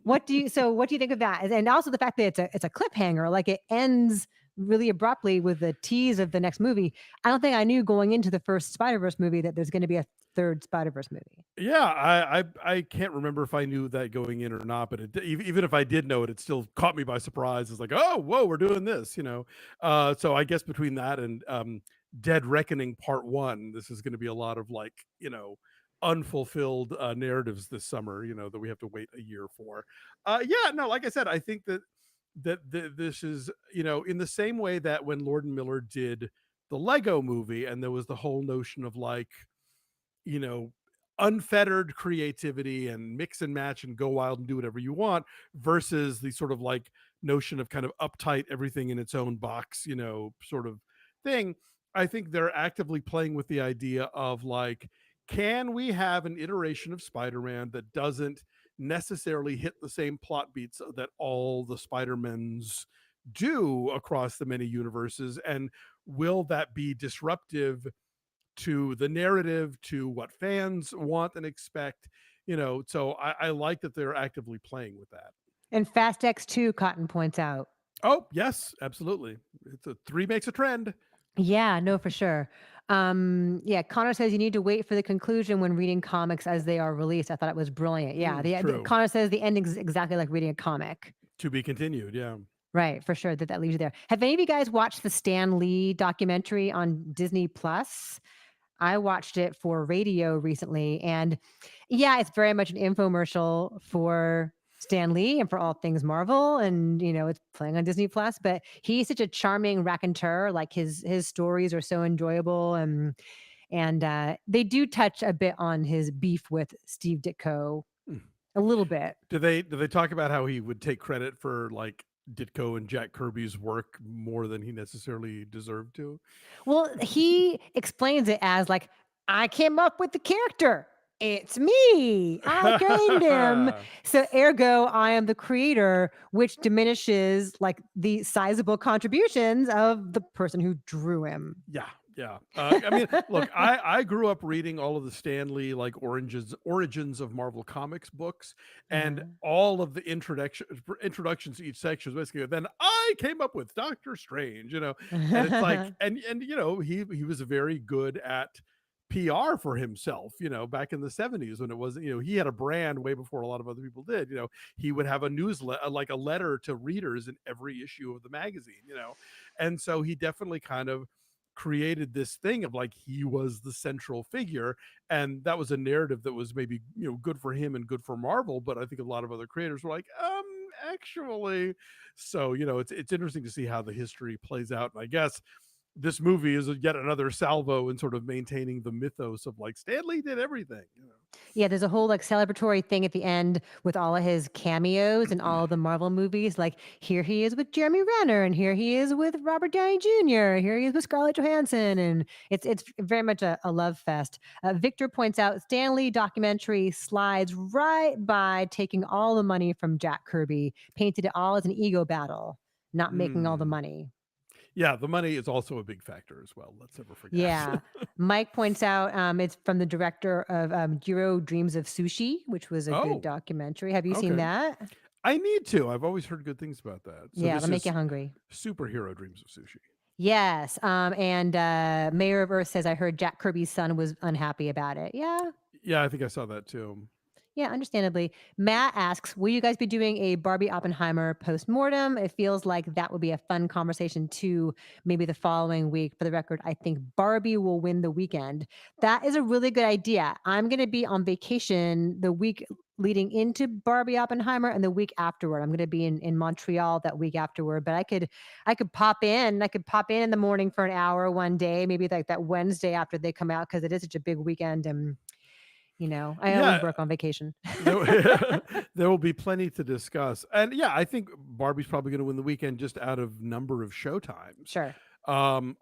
Speaker 1: What do you think of that? And also the fact that it's a cliffhanger, like it ends really abruptly with the tease of the next movie. I don't think I knew going into the first Spider-Verse movie that there's going to be a third Spider-Verse movie.
Speaker 2: Yeah, I can't remember if I knew that going in or not, but even if I did know it, it still caught me by surprise. It's like, oh, whoa, we're doing this. So I guess between that and Dead Reckoning Part One, this is going to be a lot of like unfulfilled narratives this summer. That we have to wait a year for. Yeah, no, like I said, I think that this is in the same way that when Lord and Miller did the Lego Movie, and there was the whole notion of like you know, unfettered creativity and mix and match and go wild and do whatever you want versus the sort of like notion of kind of uptight everything in its own box, sort of thing. I think they're actively playing with the idea of like, can we have an iteration of Spider-Man that doesn't necessarily hit the same plot beats that all the Spider-Mans do across the many universes? And will that be disruptive to the narrative, to what fans want and expect? So I like that they're actively playing with that.
Speaker 1: And Fast X2, Cotton points out.
Speaker 2: Oh, yes, absolutely. It's a three makes a trend.
Speaker 1: Yeah, no, for sure. Yeah, Connor says you need to wait for the conclusion when reading comics as they are released. I thought it was brilliant. Yeah,
Speaker 2: True.
Speaker 1: Connor says the ending is exactly like reading a comic.
Speaker 2: To be continued. Yeah.
Speaker 1: Right, for sure that leaves you there. Have any of you guys watched the Stan Lee documentary on Disney Plus? I watched it for radio recently, and yeah, it's very much an infomercial for Stan Lee and for all things Marvel, and it's playing on Disney Plus. But he's such a charming raconteur. Like his stories are so enjoyable, and they do touch a bit on his beef with Steve Ditko,
Speaker 2: Hmm.
Speaker 1: a little bit.
Speaker 2: Do they talk about how he would take credit for like Ditko and Jack Kirby's work more than he necessarily deserved to?
Speaker 1: Well, he explains it as like, I came up with the character. It's me. I trained him. So ergo, I am the creator, which diminishes like the sizable contributions of the person who drew him.
Speaker 2: Yeah, yeah. I mean, look, I grew up reading all of the Stanley like origins of Marvel Comics books, and
Speaker 1: Uh,
Speaker 2: all of the introductions to each section was basically. Then I came up with Doctor Strange, and it's like, and he was very good at PR for himself, back in the 70s when it wasn't, he had a brand way before a lot of other people did. He would have a newsletter, like a letter to readers in every issue of the magazine. And so he definitely kind of created this thing of like he was the central figure, and that was a narrative that was maybe good for him and good for Marvel, but I think a lot of other creators were like actually. So it's interesting to see how the history plays out, and I guess this movie is yet another salvo in sort of maintaining the mythos of like Stanley did everything.
Speaker 1: Yeah, there's a whole like celebratory thing at the end with all of his cameos in all of the Marvel movies. Like here he is with Jeremy Renner, and here he is with Robert Downey Jr. Here he is with Scarlett Johansson, and it's very much a love fest. Victor points out Stanley documentary slides right by taking all the money from Jack Kirby, painted it all as an ego battle, not making all the
Speaker 2: Mm.
Speaker 1: money.
Speaker 2: Yeah, the money is also a big factor as well. Let's never forget.
Speaker 1: Yeah. Mike points out it's from the director of Jiro Dreams of Sushi, which was a good
Speaker 2: Oh,
Speaker 1: documentary. Have you seen
Speaker 2: okay.
Speaker 1: that?
Speaker 2: I need to. I've always heard good things about that. So
Speaker 1: Yeah,
Speaker 2: this
Speaker 1: it'll make you
Speaker 2: is
Speaker 1: hungry.
Speaker 2: superhero dreams of sushi.
Speaker 1: Yes. And Mayor of Earth says, I heard Jack Kirby's son was unhappy about it. Yeah.
Speaker 2: Yeah, I think I saw that too.
Speaker 1: Yeah, understandably. Matt asks, will you guys be doing a Barbie Oppenheimer post-mortem? It feels like that would be a fun conversation too, maybe the following week. For the record, I think Barbie will win the weekend. That is a really good idea. I'm going to be on vacation the week leading into Barbie Oppenheimer and the week afterward. I'm going to be in Montreal that week afterward, but I could pop in. I could pop in the morning for an hour one day, maybe like that Wednesday after they come out, because it is such a big weekend. And I always
Speaker 2: Yeah,
Speaker 1: work on vacation.
Speaker 2: there, there will be plenty to discuss. And yeah, I think Barbie's probably going to win the weekend just out of number of showtimes.
Speaker 1: Sure.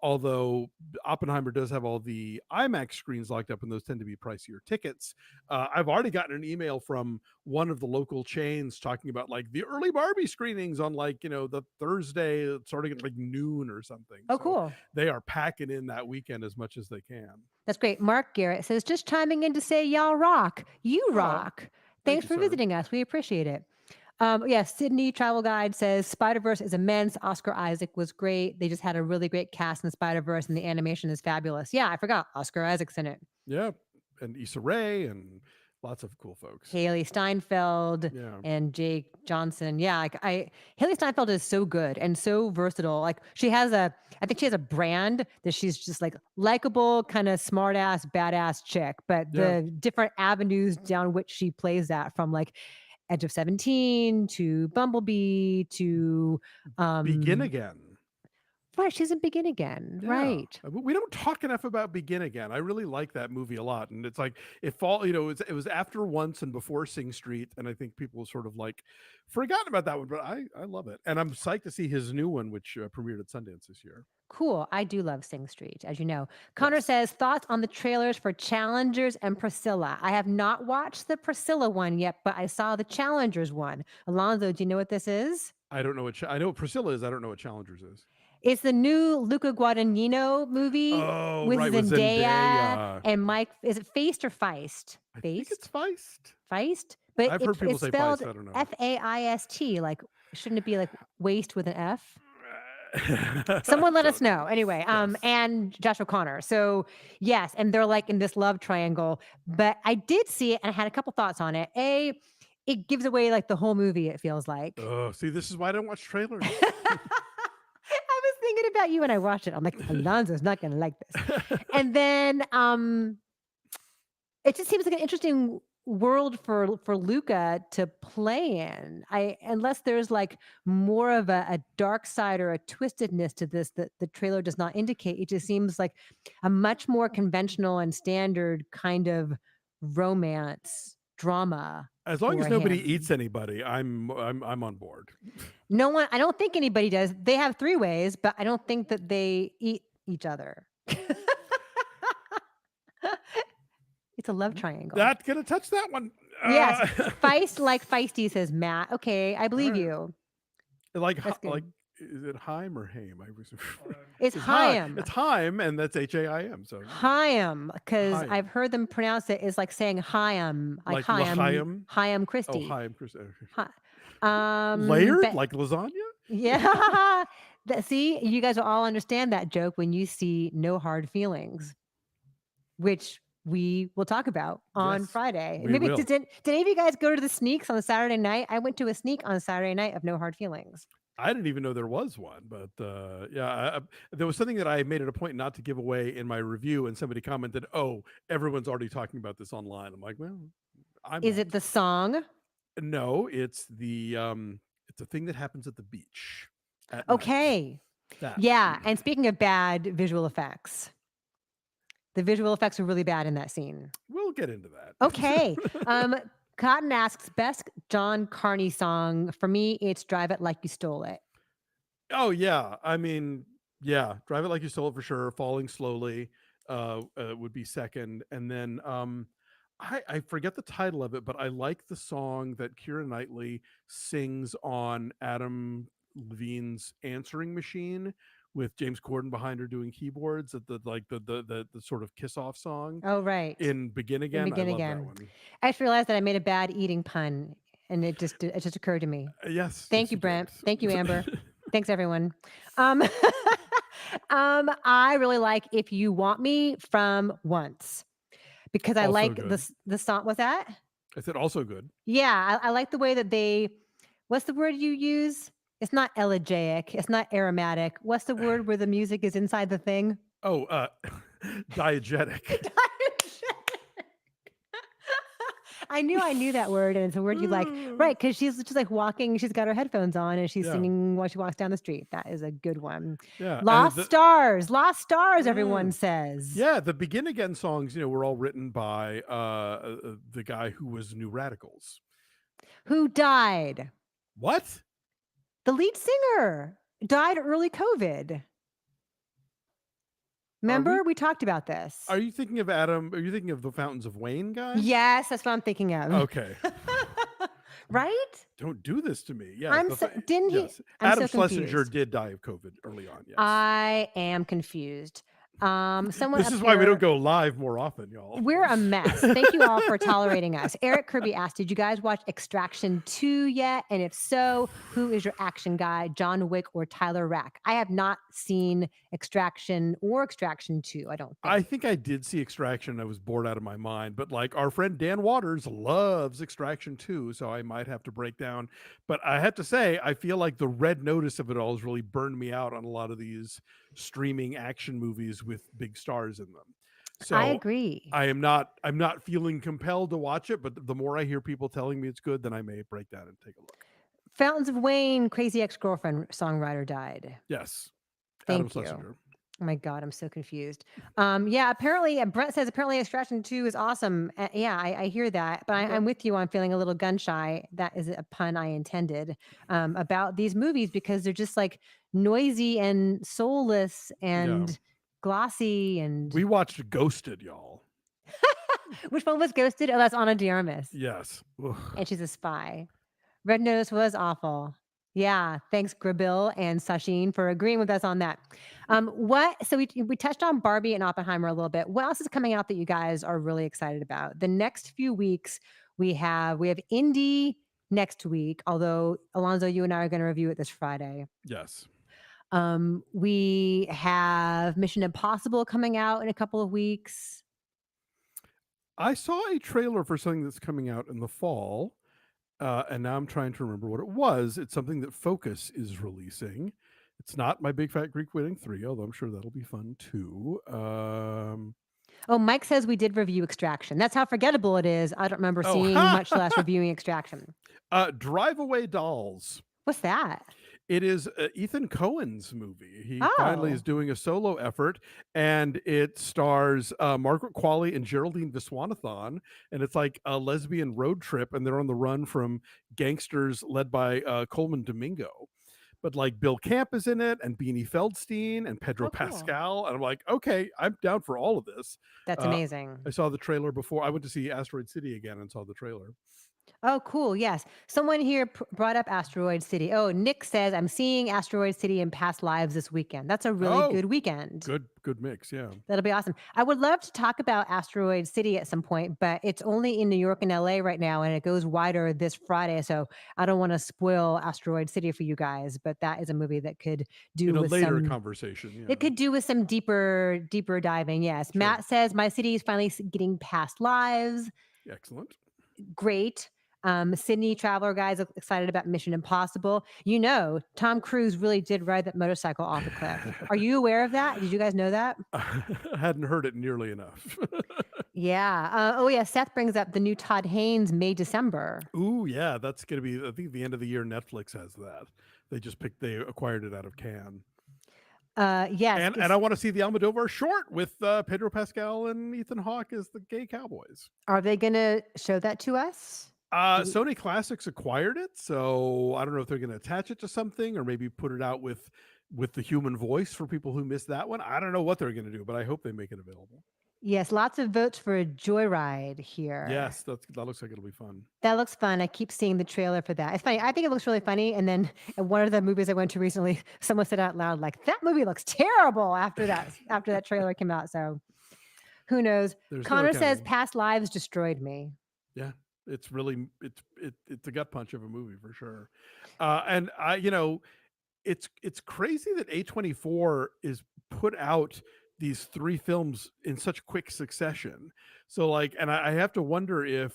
Speaker 2: Although Oppenheimer does have all the IMAX screens locked up, and those tend to be pricier tickets. I've already gotten an email from one of the local chains talking about like the early Barbie screenings on like the Thursday starting at like noon or something.
Speaker 1: Oh,
Speaker 2: So
Speaker 1: cool.
Speaker 2: they are packing in that weekend as much as they can.
Speaker 1: That's great. Mark Garrett says, just chiming in to say, y'all rock. You
Speaker 2: Oh,
Speaker 1: rock.
Speaker 2: thank
Speaker 1: Thanks
Speaker 2: you,
Speaker 1: for
Speaker 2: sir.
Speaker 1: visiting us. We appreciate it. Yeah, Sydney Travel Guide says Spider Verse is immense. Oscar Isaac was great. They just had a really great cast in Spider Verse, and the animation is fabulous. Yeah, I forgot Oscar Isaac's in it.
Speaker 2: Yeah, and Issa Rae and lots of cool folks.
Speaker 1: Haley Steinfeld
Speaker 2: Yeah.
Speaker 1: and Jake Johnson. Yeah, Haley Steinfeld is so good and so versatile. Like I think she has a brand that she's just like likable, kind of smart ass, badass chick. But
Speaker 2: Yeah.
Speaker 1: the different avenues down which she plays that, from like Edge of 17 to Bumblebee to
Speaker 2: Begin
Speaker 1: um
Speaker 2: Again.
Speaker 1: right, she's in Begin Again.
Speaker 2: Yeah.
Speaker 1: Right.
Speaker 2: We don't talk enough about Begin Again. I really like that movie a lot. And it's like it was after Once and before Sing Street, and I think people sort of like forgotten about that one, but I love it. And I'm psyched to see his new one, which premiered at Sundance this year.
Speaker 1: Cool. I do love Sing Street, as you know. Connor
Speaker 2: Yes.
Speaker 1: says, thoughts on the trailers for Challengers and Priscilla. I have not watched the Priscilla one yet, but I saw the Challengers one. Alonso, do you know what this is?
Speaker 2: I don't know I know what Priscilla is. I don't know what Challengers is.
Speaker 1: It's the new Luca Guadagnino movie
Speaker 2: Oh,
Speaker 1: with
Speaker 2: right, with
Speaker 1: Zendaya
Speaker 2: Zendaya.
Speaker 1: and Mike. Is it Feist or Feist?
Speaker 2: I think it's
Speaker 1: Feist?
Speaker 2: Feist.
Speaker 1: Feist? But
Speaker 2: I've heard people
Speaker 1: it's
Speaker 2: say
Speaker 1: spelled
Speaker 2: Feist. I don't know.
Speaker 1: Faist. Like, shouldn't it be like waste with an F?
Speaker 2: I
Speaker 1: Someone let us
Speaker 2: don't
Speaker 1: know.
Speaker 2: know.
Speaker 1: Anyway,
Speaker 2: Yes.
Speaker 1: and Josh O'Connor. So yes, and they're like in this love triangle. But I did see it and I had a couple thoughts on it. It gives away like the whole movie, it feels like.
Speaker 2: Oh, see, this is why I don't watch trailers.
Speaker 1: I was thinking about you when I watched it. I'm like, Alonzo's not gonna like this. And then it just seems like an interesting world for Luca to play in. Unless there's like more of a dark side or a twistedness to this that the trailer does not indicate. It just seems like a much more conventional and standard kind of romance drama
Speaker 2: As long
Speaker 1: for
Speaker 2: as nobody
Speaker 1: him.
Speaker 2: eats anybody, I'm on board.
Speaker 1: No one, I don't think anybody does. They have three ways, but I don't think that they eat each other. It's a love triangle.
Speaker 2: Not gonna touch that one.
Speaker 1: Yes. Feist like feisty, says Matt. Okay, I believe
Speaker 2: Alright.
Speaker 1: you.
Speaker 2: like
Speaker 1: That's good.
Speaker 2: like is it Heim or Haim?
Speaker 1: It's Chaim.
Speaker 2: It's Heim, and that's Haim. So
Speaker 1: Chaim, because
Speaker 2: Chaim.
Speaker 1: I've heard them pronounce it is like saying Chaim,
Speaker 2: Like
Speaker 1: Chaim,
Speaker 2: L'chaim?
Speaker 1: Chaim
Speaker 2: Oh,
Speaker 1: Christy.
Speaker 2: Haim.
Speaker 1: Hi-
Speaker 2: Layered
Speaker 1: but-
Speaker 2: like lasagna?
Speaker 1: yeah. See, you guys will all understand that joke when you see No Hard Feelings, which we will talk about on
Speaker 2: Yes,
Speaker 1: Friday.
Speaker 2: we
Speaker 1: Maybe
Speaker 2: will.
Speaker 1: did any of you guys go to the sneaks on Saturday night? I went to a sneak on Saturday night of No Hard Feelings.
Speaker 2: I didn't even know there was one, but yeah, there was something that I made it a point not to give away in my review, and somebody commented, "Oh, everyone's already talking about this online." I'm like, well,
Speaker 1: Is it the song?
Speaker 2: No, it's a thing that happens at the beach at night.
Speaker 1: Okay.
Speaker 2: That.
Speaker 1: Yeah, and speaking of bad visual effects, the visual effects are really bad in that scene.
Speaker 2: We'll get into that.
Speaker 1: Okay. Cotton asks best John Carney song. For me, it's "Drive It Like You Stole It."
Speaker 2: Oh yeah, I mean, yeah, Drive It Like You Stole It for sure. Falling Slowly would be second, and then I forget the title of it, but I like the song that Keira Knightley sings on Adam Levine's Answering Machine with James Corden behind her doing keyboards. At the like the sort of kiss off song
Speaker 1: Oh, right.
Speaker 2: in Begin
Speaker 1: And
Speaker 2: Again. I
Speaker 1: begin
Speaker 2: love that
Speaker 1: again.
Speaker 2: one.
Speaker 1: I just realized that I made a bad eating pun, and it just occurred to me.
Speaker 2: Yes,
Speaker 1: Thank
Speaker 2: yes,
Speaker 1: you,
Speaker 2: you did.
Speaker 1: Brent. Thank you, Amber. Thanks, everyone. Um, I really like "If You Want Me" from Once because I
Speaker 2: Also
Speaker 1: like
Speaker 2: good.
Speaker 1: the song. What's that?
Speaker 2: I said also good.
Speaker 1: Yeah, I like the way that they. What's the word you use? It's not elegiac. It's not aromatic. What's the word where the music is inside the thing?
Speaker 2: Oh, diegetic.
Speaker 1: I knew that word, and it's a word you like, right? Because she's just like walking. She's got her headphones on, and she's
Speaker 2: Yeah,
Speaker 1: singing while she walks down the street. That is a good one.
Speaker 2: yeah, and
Speaker 1: Lost stars, lost stars. Everyone
Speaker 2: mm,
Speaker 1: says.
Speaker 2: yeah, the Begin Again songs, were all written by the guy who was New Radicals.
Speaker 1: Who died?
Speaker 2: What?
Speaker 1: The lead singer died early COVID.
Speaker 2: Are we?
Speaker 1: Remember, we talked about this.
Speaker 2: Are you thinking of Adam? Are you thinking of the Fountains of Wayne guy?
Speaker 1: Yes, that's what I'm thinking of.
Speaker 2: Okay.
Speaker 1: Right?
Speaker 2: Don't do this to me. Yes.
Speaker 1: Didn't he?
Speaker 2: Yes.
Speaker 1: I'm
Speaker 2: Adam
Speaker 1: so
Speaker 2: Schlesinger
Speaker 1: confused.
Speaker 2: did die of COVID early on. Yes.
Speaker 1: I am confused. Someone
Speaker 2: This
Speaker 1: up
Speaker 2: is why we don't
Speaker 1: here.
Speaker 2: go live more often, y'all.
Speaker 1: We're a mess. Thank you all for tolerating us. Eric Kirby asked, did you guys watch Extraction 2 yet? And if so, who is your action guy, John Wick or Tyler Rack? I have not seen Extraction or Extraction 2, I don't
Speaker 2: I
Speaker 1: think.
Speaker 2: think I did see Extraction. I was bored out of my mind, but like our friend Dan Waters loves Extraction too, so I might have to break down. But I have to say, I feel like the red notice of it all has really burned me out on a lot of these streaming action movies with big stars in them.
Speaker 1: I
Speaker 2: So
Speaker 1: agree.
Speaker 2: I'm not feeling compelled to watch it, but the more I hear people telling me it's good, then I may break down and take a look.
Speaker 1: Fountains of Wayne, Crazy Ex-Girlfriend songwriter died.
Speaker 2: Yes. Adam
Speaker 1: Thank you.
Speaker 2: Schlesinger.
Speaker 1: Oh my God, I'm so confused. Yeah, apparently, Brett says apparently Extraction 2 is awesome. Yeah, I hear that, but
Speaker 2: Okay.
Speaker 1: I'm with you on feeling a little gun shy. That is a pun I intended about these movies because they're just like noisy and soulless
Speaker 2: Yeah.
Speaker 1: and glossy.
Speaker 2: We
Speaker 1: And
Speaker 2: watched Ghosted, y'all.
Speaker 1: which one was Ghosted? Oh, that's Ana de Armas.
Speaker 2: Yes. Ugh.
Speaker 1: And she's a spy. Red Notice was awful. Yeah, thanks Grabil and Sasheen for agreeing with us on that. What? So we touched on Barbie and Oppenheimer a little bit. What else is coming out that you guys are really excited about? The next few weeks we have Indie next week. Although Alonso, you and I are going to review it this Friday.
Speaker 2: Yes.
Speaker 1: We have Mission Impossible coming out in a couple of weeks.
Speaker 2: I saw a trailer for something that's coming out in the fall, and now I'm trying to remember what it was. It's something that Focus is releasing. It's not My Big Fat Greek Wedding 3, although I'm sure that'll be fun too.
Speaker 1: Oh, Mike says we did review Extraction. That's how forgettable it is. I don't remember
Speaker 2: Oh,
Speaker 1: seeing, much less reviewing Extraction.
Speaker 2: Drive Away Dolls.
Speaker 1: What's that?
Speaker 2: It is Ethan Cohen's movie. He finally
Speaker 1: Oh.
Speaker 2: is doing a solo effort, and it stars Margaret Qualley and Geraldine Viswanathan, and it's like a lesbian road trip, and they're on the run from gangsters led by Coleman Domingo. But like Bill Camp is in it, and Beanie Feldstein, and Pedro
Speaker 1: Oh, cool.
Speaker 2: Pascal, and I'm like, okay, I'm down for all of this.
Speaker 1: That's amazing.
Speaker 2: I saw the trailer before. I went to see Asteroid City again and saw the trailer.
Speaker 1: Oh, cool. Yes. Someone here brought up Asteroid City. Oh, Nick says, I'm seeing Asteroid City in past lives this weekend. That's a really good weekend.
Speaker 2: Good mix, yeah.
Speaker 1: That'll be awesome. I would love to talk about Asteroid City at some point, but it's only in New York and LA right now, and it goes wider this Friday. So I don't want to spoil Asteroid City for you guys, but that is a movie that could do
Speaker 2: in a
Speaker 1: with
Speaker 2: later
Speaker 1: some
Speaker 2: conversation. Yeah.
Speaker 1: It could do with some deeper diving. Yes.
Speaker 2: Sure.
Speaker 1: Matt says my city is finally getting past lives.
Speaker 2: Excellent.
Speaker 1: Great. Sydney Traveler guys excited about Mission Impossible. Tom Cruise really did ride that motorcycle off a cliff. Are you aware of that? Did you guys know that?
Speaker 2: I hadn't heard it nearly enough.
Speaker 1: Yeah. Oh, yeah. Seth brings up the new Todd Haynes May December.
Speaker 2: Ooh, yeah. That's going to be, I think, the end of the year. Netflix has that. They acquired it out of Cannes.
Speaker 1: Yes.
Speaker 2: And I want to see the Almodovar short with Pedro Pascal and Ethan Hawke as the gay cowboys.
Speaker 1: Are they going to show that to us?
Speaker 2: Sony Classics acquired it, so I don't know if they're going to attach it to something or maybe put it out with the human voice for people who missed that one. I don't know what they're going to do, but I hope they make it available.
Speaker 1: Yes, lots of votes for a Joyride here.
Speaker 2: Yes, that looks like it'll be fun.
Speaker 1: That looks fun. I keep seeing the trailer for that. It's funny. I think it looks really funny. And then at one of the movies I went to recently, someone said out loud, like, that movie looks terrible after that trailer came out. So who knows?
Speaker 2: There's no
Speaker 1: Connor says
Speaker 2: accounting.
Speaker 1: past lives destroyed me.
Speaker 2: Yeah, it's really it's a gut punch of a movie for sure. And I, it's crazy that A24 is put out these three films in such quick succession. So like, and I have to wonder if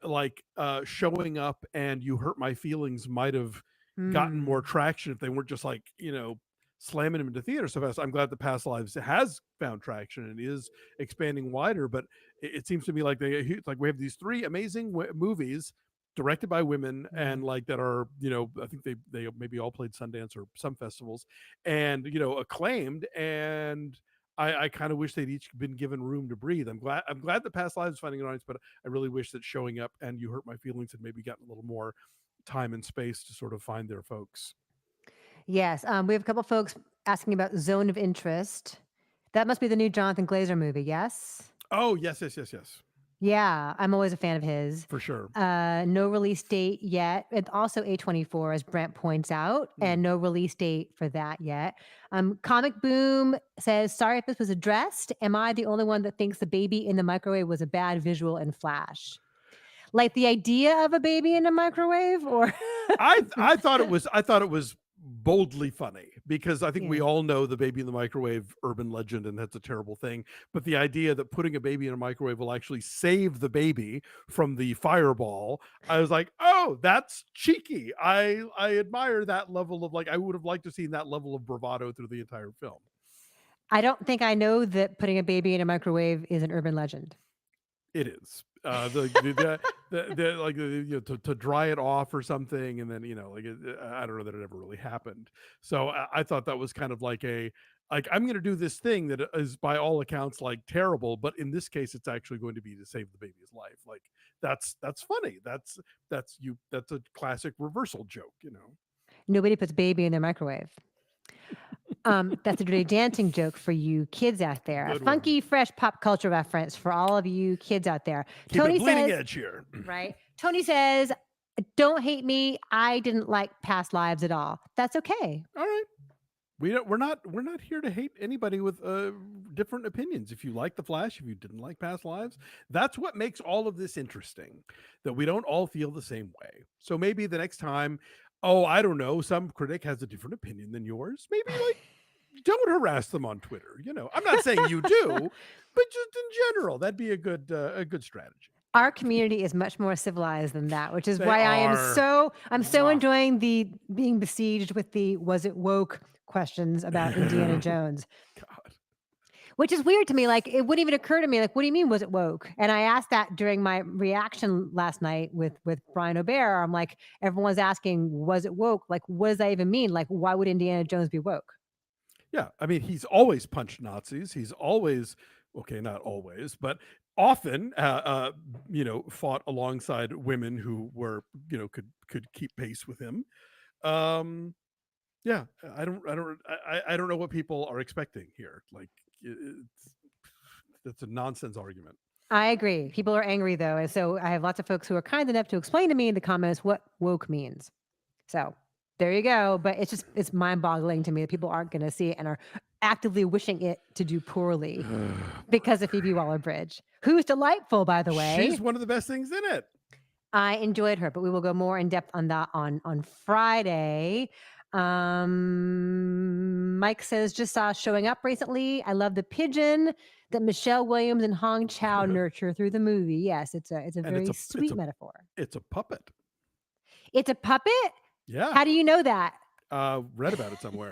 Speaker 2: like showing up and You Hurt My Feelings might have gotten more
Speaker 1: Hmm.
Speaker 2: traction if they weren't just like slamming them into theater so fast. I'm glad the Past Lives has found traction and is expanding wider, but it seems to me like it's like we have these three amazing movies directed by women
Speaker 1: Yeah.
Speaker 2: and like that are I think they maybe all played Sundance or some festivals and acclaimed, and I kind of wish they'd each been given room to breathe. I'm glad that Past Lives is finding an audience, but I really wish that Showing Up and You Hurt My Feelings had maybe gotten a little more time and space to sort of find their folks.
Speaker 1: Yes. We have a couple folks asking about Zone of Interest. That must be the new Jonathan Glazer movie. Yes.
Speaker 2: Oh, yes, yes, yes, yes,
Speaker 1: Yeah. I'm always a fan of his.
Speaker 2: for sure.
Speaker 1: No release date yet. It's also A24, as Brent points out,
Speaker 2: Hmm.
Speaker 1: and no release date for that yet. Comic Boom says, sorry if this was addressed. Am I the only one that thinks the baby in the microwave was a bad visual in Flash? Like the idea of a baby in a microwave, or
Speaker 2: I thought it was boldly funny because I think we
Speaker 1: yeah.
Speaker 2: all know the baby in the microwave urban legend, and that's a terrible thing. But the idea that putting a baby in a microwave will actually save the baby from the fireball, I was like, oh, that's cheeky. I admire that level of, like, I would have liked to seen that level of bravado through the entire film.
Speaker 1: I don't think I know that putting a baby in a microwave is an urban legend.
Speaker 2: It is. Like to dry it off or something, and then like I don't know that it ever really happened. So I thought that was kind of like I'm going to do this thing that is by all accounts like terrible, but in this case it's actually going to be to save the baby's life. Like that's funny. That's a classic reversal joke.
Speaker 1: Nobody puts baby in their microwave. That's a Dirty Dancing joke for you kids out there. A
Speaker 2: Good one.
Speaker 1: funky, fresh pop culture reference for all of you kids out there.
Speaker 2: Keep it
Speaker 1: Tony
Speaker 2: bleeding
Speaker 1: says,
Speaker 2: edge here.
Speaker 1: right? Tony says, don't hate me. I didn't like Past Lives at all. That's okay.
Speaker 2: All right. We're not here to hate anybody with different opinions. If you like The Flash, if you didn't like Past Lives, that's what makes all of this interesting, that we don't all feel the same way. So maybe the next time, oh, I don't know, some critic has a different opinion than yours, maybe like don't harass them on Twitter. I'm not saying you do, but just in general, that'd be a good strategy.
Speaker 1: Our community is much more civilized than that, which is
Speaker 2: They
Speaker 1: why
Speaker 2: are.
Speaker 1: I'm so
Speaker 2: Mwah.
Speaker 1: enjoying the being besieged with the was it woke questions about Indiana Jones.
Speaker 2: God.
Speaker 1: Which is weird to me. Like, it wouldn't even occur to me. Like, what do you mean, was it woke? And I asked that during my reaction last night with Brian O'Bear. I'm like, everyone's asking, was it woke? Like, what does that even mean? Like, why would Indiana Jones be woke?
Speaker 2: Yeah, I mean, he's always punched Nazis. He's always, okay, not always, but often, fought alongside women who were, could keep pace with him. Um, yeah, I don't know what people are expecting here. Like, that's a nonsense argument.
Speaker 1: I agree. People are angry though, and so I have lots of folks who are kind enough to explain to me in the comments what woke means. So there you go. But it's mind-boggling to me that people aren't going to see it and are actively wishing it to do poorly because of Phoebe Waller-Bridge, who's delightful, by the way.
Speaker 2: She's one of the best things in it.
Speaker 1: I enjoyed her, but we will go more in depth on that on Friday. Mike says, just saw Showing Up recently. I love the pigeon that Michelle Williams and Hong Chow nurture through the movie. Yes, it's a
Speaker 2: And it's
Speaker 1: very
Speaker 2: a it's
Speaker 1: sweet
Speaker 2: a
Speaker 1: metaphor.
Speaker 2: it's a puppet.
Speaker 1: It's a puppet.
Speaker 2: Yeah.
Speaker 1: How do you know that?
Speaker 2: Read about it somewhere.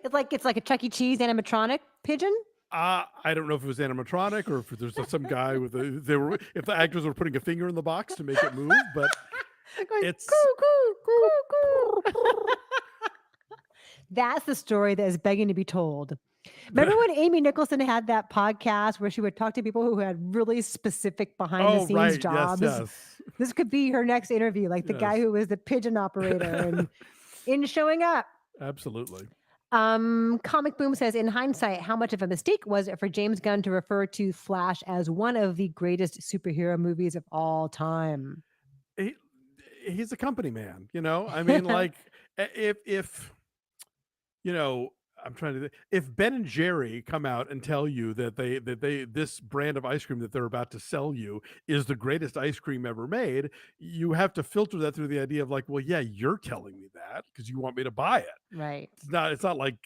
Speaker 1: It's like a Chuck E. Cheese animatronic pigeon.
Speaker 2: I don't know if it was animatronic or if there's some guy with if the actors were putting a finger in the box to make it move, but
Speaker 1: Going,
Speaker 2: it's
Speaker 1: coo, coo, coo, coo. That's the story that is begging to be told. Remember when Amy Nicholson had that podcast where she would talk to people who had really specific behind the
Speaker 2: Oh,
Speaker 1: scenes
Speaker 2: right. Yes,
Speaker 1: jobs?
Speaker 2: yes.
Speaker 1: This could be her next interview, like the guy
Speaker 2: Yes.
Speaker 1: who was the pigeon operator and in showing up.
Speaker 2: Absolutely.
Speaker 1: Comic Boom says, in hindsight, how much of a mistake was it for James Gunn to refer to Flash as one of the greatest superhero movies of all time?
Speaker 2: He, he's a company man, you know? I mean, like, if you know, I'm trying to if Ben and Jerry come out and tell you that they this brand of ice cream that they're about to sell you is the greatest ice cream ever made, you have to filter that through the idea of like, well, yeah, you're telling me that because you want me to buy it.
Speaker 1: Right.
Speaker 2: It's not like,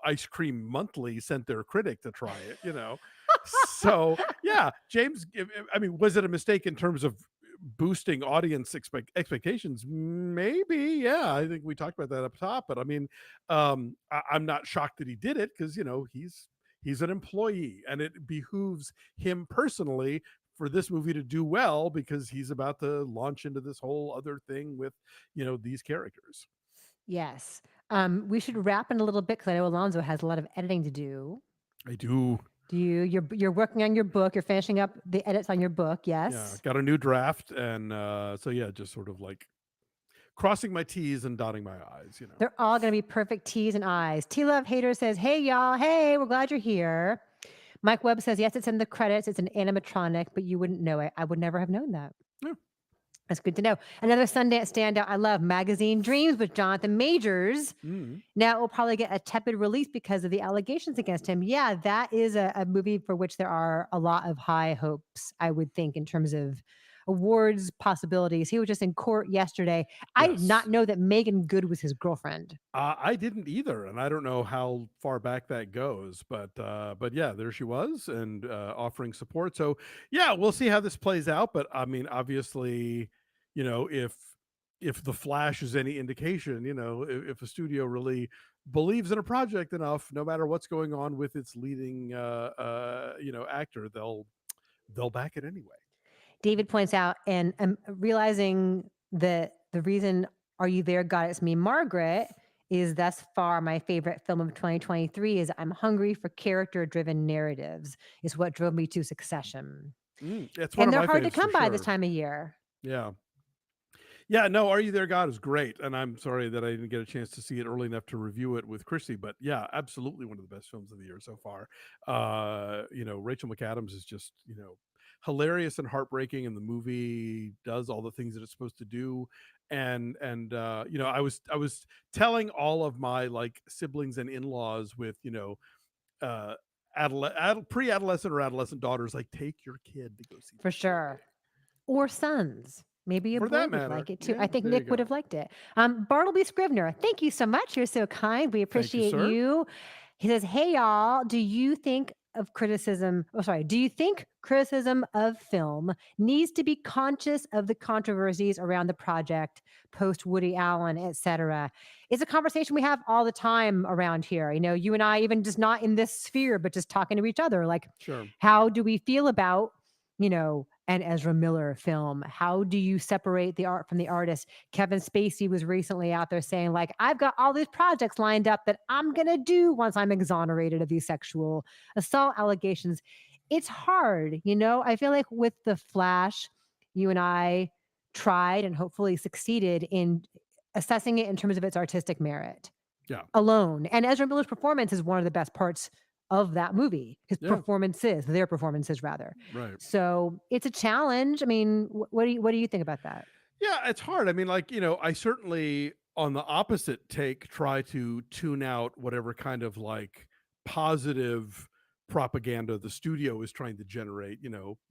Speaker 2: Ice Cream Monthly sent their critic to try it, you know. So, yeah, James, I mean, was it a mistake in terms of boosting audience expectations? Maybe, yeah. I think we talked about that up top, but I mean, I'm not shocked that he did it because he's an employee, and it behooves him personally for this movie to do well because he's about to launch into this whole other thing with these characters.
Speaker 1: Yes. We should wrap in a little bit because I know Alonso has a lot of editing to do.
Speaker 2: I do.
Speaker 1: Do you? You're working on your book. You're finishing up the edits on your book.
Speaker 2: Yeah,
Speaker 1: Yes.
Speaker 2: got a new draft, and so yeah, just sort of like crossing my T's and dotting my I's.
Speaker 1: They're all going to be perfect T's and I's. T Love Hater says, "Hey y'all, hey, we're glad you're here." Mike Webb says, "Yes, it's in the credits. It's an animatronic, but you wouldn't know it. I would never have known that."
Speaker 2: Yeah.
Speaker 1: That's good to know. Another Sundance standout I love, Magazine Dreams with Jonathan Majors.
Speaker 2: Mm.
Speaker 1: Now it will probably get a tepid release because of the allegations against him. Yeah, that is a movie for which there are a lot of high hopes, I would think, in terms of awards possibilities. He was just in court yesterday. I did not
Speaker 2: Yes.
Speaker 1: know that Megan Good was his girlfriend.
Speaker 2: I didn't either, and I don't know how far back that goes, but yeah, there she was, and offering support. So yeah, we'll see how this plays out. But I mean, obviously, if the Flash is any indication, if a studio really believes in a project enough, no matter what's going on with its leading, actor, they'll back it anyway.
Speaker 1: David points out, and realizing that the reason Are You There, God, It's Me, Margaret is thus far my favorite film of 2023 is I'm hungry for character driven narratives is what drove me to Succession.
Speaker 2: It's one
Speaker 1: And
Speaker 2: of
Speaker 1: they're
Speaker 2: my
Speaker 1: hard to
Speaker 2: faves for
Speaker 1: come by this
Speaker 2: sure.
Speaker 1: time of year.
Speaker 2: Yeah. Yeah, no, Are You There, God is great, and I'm sorry that I didn't get a chance to see it early enough to review it with Christy, but yeah, absolutely one of the best films of the year so far. Rachel McAdams is just, hilarious and heartbreaking, and the movie does all the things that it's supposed to do. And I was telling all of my like siblings and in-laws with, uh pre-adolescent or adolescent daughters, like, take your kid to go see
Speaker 1: For
Speaker 2: this movie.
Speaker 1: sure. Or sons. Maybe a
Speaker 2: For
Speaker 1: boy
Speaker 2: that
Speaker 1: would
Speaker 2: matter.
Speaker 1: like it too. I
Speaker 2: Yeah,
Speaker 1: think
Speaker 2: there you
Speaker 1: Nick would
Speaker 2: go.
Speaker 1: have liked it. Bartleby Scrivener, thank you so much. You're so kind. We
Speaker 2: Thank you,
Speaker 1: appreciate
Speaker 2: sir.
Speaker 1: you. He says, "Hey y'all, do you think of criticism? Oh, sorry. Do you think criticism of film needs to be conscious of the controversies around the project, post Woody Allen, etc.? It's a conversation we have all the time around here. You know, you and I, even just not in this sphere, but just talking to each other. Like,
Speaker 2: Sure.
Speaker 1: how do we feel about an Ezra Miller film? How do you separate the art from the artist? Kevin Spacey was recently out there saying, like, I've got all these projects lined up that I'm going to do once I'm exonerated of these sexual assault allegations. It's hard, I feel like with The Flash, you and I tried and hopefully succeeded in assessing it in terms of its artistic merit
Speaker 2: Yeah.
Speaker 1: alone. And Ezra Miller's performance is one of the best parts of that movie.
Speaker 2: Yeah.
Speaker 1: Their performances rather.
Speaker 2: Right.
Speaker 1: So it's a challenge. I mean, what do you think about that?
Speaker 2: Yeah, it's hard. I mean, like, I certainly, on the opposite take, try to tune out whatever kind of like positive propaganda the studio is trying to generate,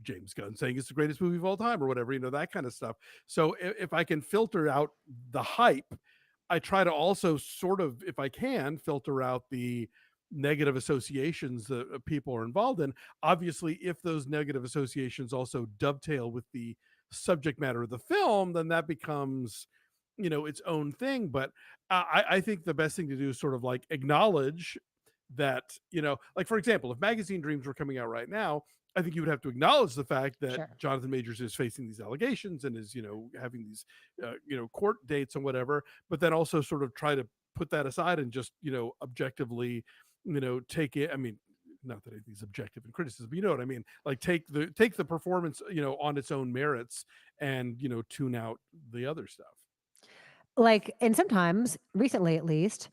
Speaker 2: James Gunn saying it's the greatest movie of all time or whatever, that kind of stuff. So if I can filter out the hype, I try to also sort of, if I can, filter out the negative associations that people are involved in. Obviously, if those negative associations also dovetail with the subject matter of the film, then that becomes, its own thing. But I think the best thing to do is sort of like acknowledge that, like, for example, if Magazine Dreams were coming out right now, I think you would have to acknowledge the fact that
Speaker 1: Sure.
Speaker 2: Jonathan Majors is facing these allegations and is, having these, court dates and whatever, but then also sort of try to put that aside and just, objectively, take it. I mean, not that anything's objective in criticism, but you know what I mean. Like take the performance, on its own merits, and tune out the other stuff.
Speaker 1: Like, and sometimes, recently at least,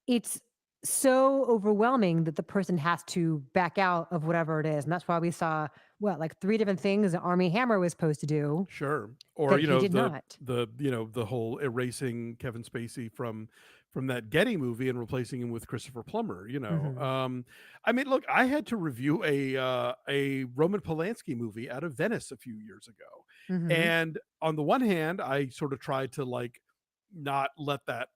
Speaker 1: it's so overwhelming that the person has to back out of whatever it is. And that's why we saw, what, like 3 different things that Army Hammer was supposed to do
Speaker 2: Sure. Or,
Speaker 1: that he did
Speaker 2: the
Speaker 1: not.
Speaker 2: the whole erasing Kevin Spacey from that Getty movie and replacing him with Christopher Plummer, you know.
Speaker 1: Mhm.
Speaker 2: I mean, look, I had to review a Roman Polanski movie out of Venice a few years ago.
Speaker 1: Mhm.
Speaker 2: And on the one hand, I sort of tried to like not let that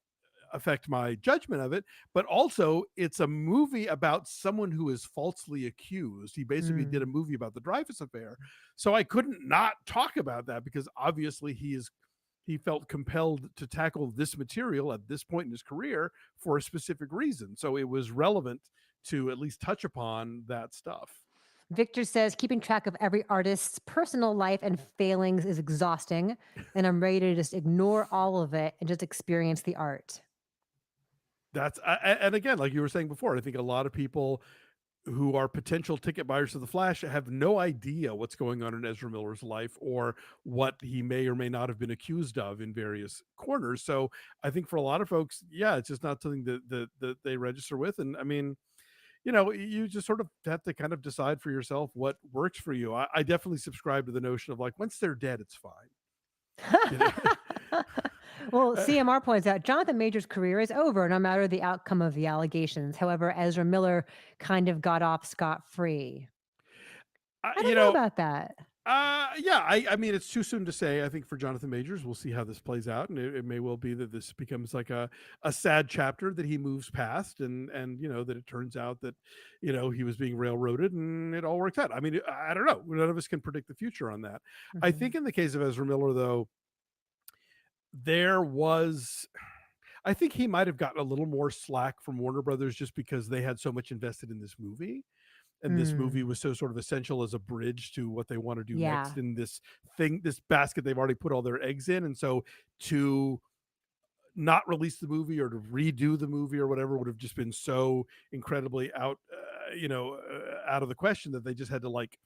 Speaker 2: affect my judgment of it, but also it's a movie about someone who is falsely accused. He basically did a
Speaker 1: Mm.
Speaker 2: movie about the Dreyfus affair. So I couldn't not talk about that because obviously he felt compelled to tackle this material at this point in his career for a specific reason. So it was relevant to at least touch upon that stuff.
Speaker 1: Victor says keeping track of every artist's personal life and failings is exhausting, and I'm ready to just ignore all of it and just experience the art.
Speaker 2: And again, like you were saying before, I think a lot of people who are potential ticket buyers to the Flash have no idea what's going on in Ezra Miller's life or what he may or may not have been accused of in various corners. So I think for a lot of folks, yeah, it's just not something that they register with. And I mean, you just sort of have to kind of decide for yourself what works for you. I definitely subscribe to the notion of like once they're dead, it's fine. You know,
Speaker 1: Well, CMR points out Jonathan Major's career is over no matter the outcome of the allegations. However, Ezra Miller kind of got off scot free.
Speaker 2: I,
Speaker 1: I
Speaker 2: you
Speaker 1: don't know
Speaker 2: know,
Speaker 1: about that.
Speaker 2: Yeah, I mean, it's too soon to say. I think for Jonathan Majors, we'll see how this plays out, and it may well be that this becomes like a sad chapter that he moves past, and that it turns out that he was being railroaded, and it all works out. I mean, I don't know. None of us can predict the future on that. I think
Speaker 1: Mhm.
Speaker 2: in the case of Ezra Miller, though, there was. I think he might have gotten a little more slack from Warner Brothers just because they had so much invested in this movie, and this movie
Speaker 1: Mm.
Speaker 2: was so sort of essential as a bridge to what they want to do next
Speaker 1: Yeah.
Speaker 2: in this basket they've already put all their eggs in. And so to not release the movie or to redo the movie or whatever would have just been so incredibly out of the question that they just had to like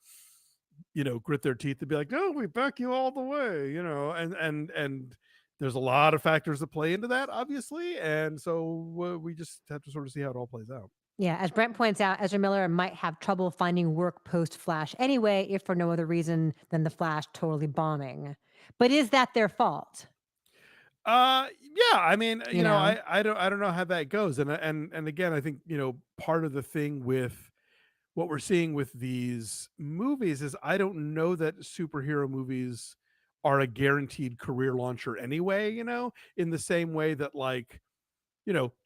Speaker 2: grit their teeth and be like, no, we back you all the way, and there's a lot of factors that play into that, obviously, and so we just have to sort of see how it all plays out.
Speaker 1: Yeah. As Brent points out, Ezra Miller might have trouble finding work post Flash anyway, if for no other reason than the Flash totally bombing. But is that their fault?
Speaker 2: Yeah, I mean,
Speaker 1: You know?
Speaker 2: I don't know how that goes. And again, I think, part of the thing with what we're seeing with these movies is I don't know that superhero movies are a guaranteed career launcher anyway, in the same way that like,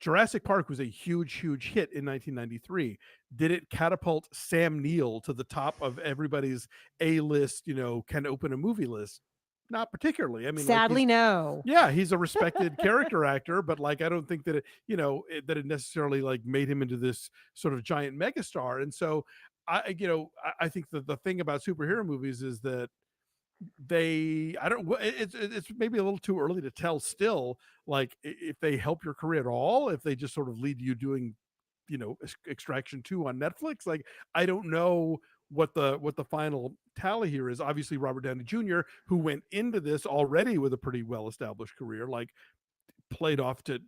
Speaker 2: Jurassic Park was a huge, huge hit in 1993. Did it catapult Sam Neill to the top of everybody's A list, can open a movie list? Not particularly. I mean, like
Speaker 1: Sadly, no.
Speaker 2: he's a respected character actor, but like I don't think that that it necessarily like made him into this sort of giant megastar. And so I think that the thing about superhero movies is that they I don't it's maybe a little too early to tell still like if they help your career at all, if they just sort of lead you doing Extraction 2 on Netflix. Like I don't know what the final tally here is. Obviously Robert Downey Jr., who went into this already with a pretty well established career, like played off to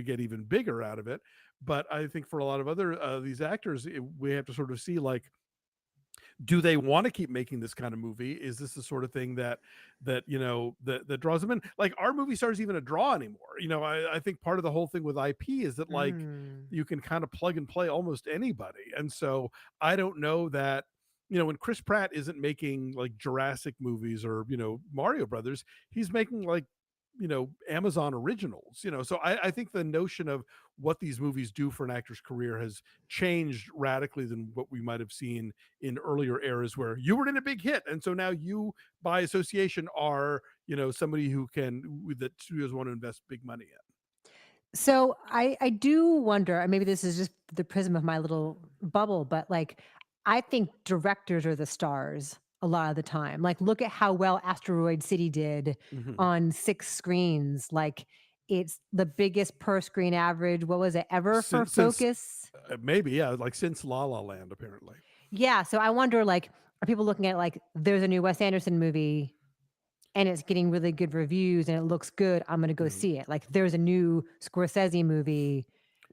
Speaker 2: get even bigger out of it. But I think for a lot of other these actors, we have to sort of see like, do they want to keep making this kind of movie? Is this the sort of thing that draws them in? Like, are movie stars even a draw anymore? I think part of the whole thing with IP is that like
Speaker 1: Mm.
Speaker 2: you can kind of plug and play almost anybody. And so I don't know that when Chris Pratt isn't making like Jurassic movies or Mario Brothers, he's making like Amazon originals. So I think the notion of what these movies do for an actor's career has changed radically than what we might have seen in earlier eras where you were in a big hit, and so now you by association are somebody who can that studios want to invest big money in.
Speaker 1: So I do wonder, and maybe this is just the prism of my little bubble, but like I think directors are the stars a lot of the time. Like look at how well Asteroid City did
Speaker 2: Mhm.
Speaker 1: on 6 screens. Like it's the biggest per screen average. What was it ever for
Speaker 2: Since
Speaker 1: Focus?
Speaker 2: maybe, yeah, like since La La Land, apparently.
Speaker 1: Yeah. So I wonder, like, are people looking at like there's a new Wes Anderson movie and it's getting really good reviews and it looks good, I'm going to go
Speaker 2: Mhm.
Speaker 1: see it. Like there's a new Scorsese movie.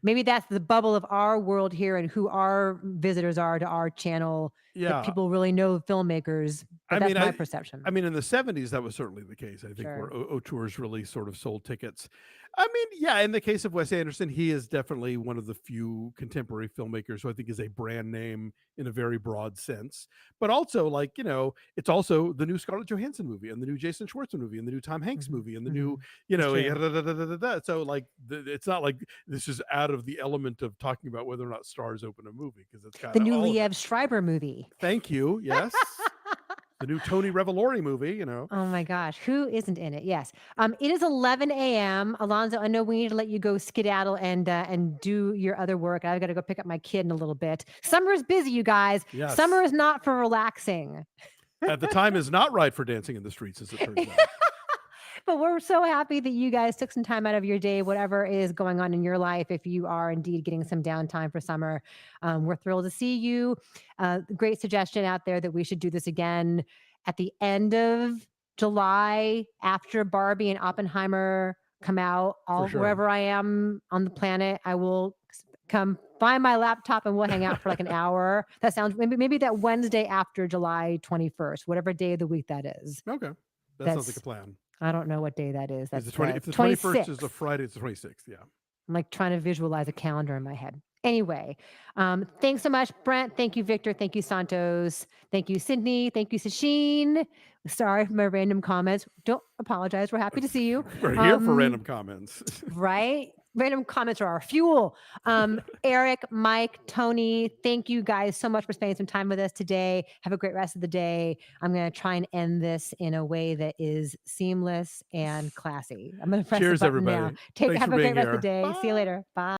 Speaker 1: Maybe that's the bubble of our world here and who our visitors are to our channel, that
Speaker 2: Yeah.
Speaker 1: people really know filmmakers, but
Speaker 2: I
Speaker 1: that's
Speaker 2: mean,
Speaker 1: my
Speaker 2: I
Speaker 1: perception.
Speaker 2: mean, in the '70s, that was certainly the case. I think
Speaker 1: Sure.
Speaker 2: where auteurs really sort of sold tickets. I mean, yeah, in the case of Wes Anderson, he is definitely one of the few contemporary filmmakers who I think is a brand name in a very broad sense. But also, like, it's also the new Scarlett Johansson movie and the new Jason Schwartzman movie and the new Tom Hanks
Speaker 1: Mhm,
Speaker 2: movie and the new,
Speaker 1: mhm. It's true.
Speaker 2: so like it's not like this is out of the element of talking about whether or not stars open a movie because it's
Speaker 1: The
Speaker 2: got
Speaker 1: new
Speaker 2: all of it.
Speaker 1: Liev Schreiber movie.
Speaker 2: Thank you. Yes. The new Tony Revolori movie.
Speaker 1: Oh my gosh, who isn't in it? Yes. It is 11 a.m. Alonzo, I know we need to let you go skedaddle and do your other work. I've got to go pick up my kid in a little bit. Summer is busy, you guys. Summer
Speaker 2: Yes.
Speaker 1: is not for relaxing.
Speaker 2: The time is not right for dancing in the streets, as it turns out.
Speaker 1: But we're so happy that you guys took some time out of your day, whatever is going on in your life. If you are indeed getting some downtime for summer, we're thrilled to see you. Great suggestion out there that we should do this again at the end of July after Barbie and Oppenheimer come out.
Speaker 2: For
Speaker 1: All
Speaker 2: sure.
Speaker 1: wherever I am on the planet, I will come find my laptop and we'll hang out for like an hour. That sounds maybe that Wednesday after July 21st, whatever day of the week that is.
Speaker 2: Okay. That sounds like a
Speaker 1: That's
Speaker 2: plan.
Speaker 1: I don't know what day that is.
Speaker 2: Is the
Speaker 1: That's
Speaker 2: 20
Speaker 1: the
Speaker 2: if the 21st is a
Speaker 1: 26th.
Speaker 2: Friday, it's the 26th, yeah.
Speaker 1: I'm like trying to visualize a calendar in my head. Anyway, thanks so much, Brent. Thank you, Victor. Thank you, Santos. Thank you, Sydney. Thank you, Sasheen. Sorry for my random comments. Don't apologize. We're happy to see you.
Speaker 2: We're here for random comments.
Speaker 1: Right? Random comments are our fuel. Eric, Mike, Tony, thank you guys so much for spending some time with us today. Have a great rest of the day. I'm going to try and end this in a way that is seamless and classy. I'm going to press the
Speaker 2: Cheers,
Speaker 1: button now.
Speaker 2: everybody. Thanks
Speaker 1: Have
Speaker 2: for
Speaker 1: a
Speaker 2: being
Speaker 1: great rest of the
Speaker 2: here.
Speaker 1: day. See you
Speaker 2: Bye.
Speaker 1: later. Bye.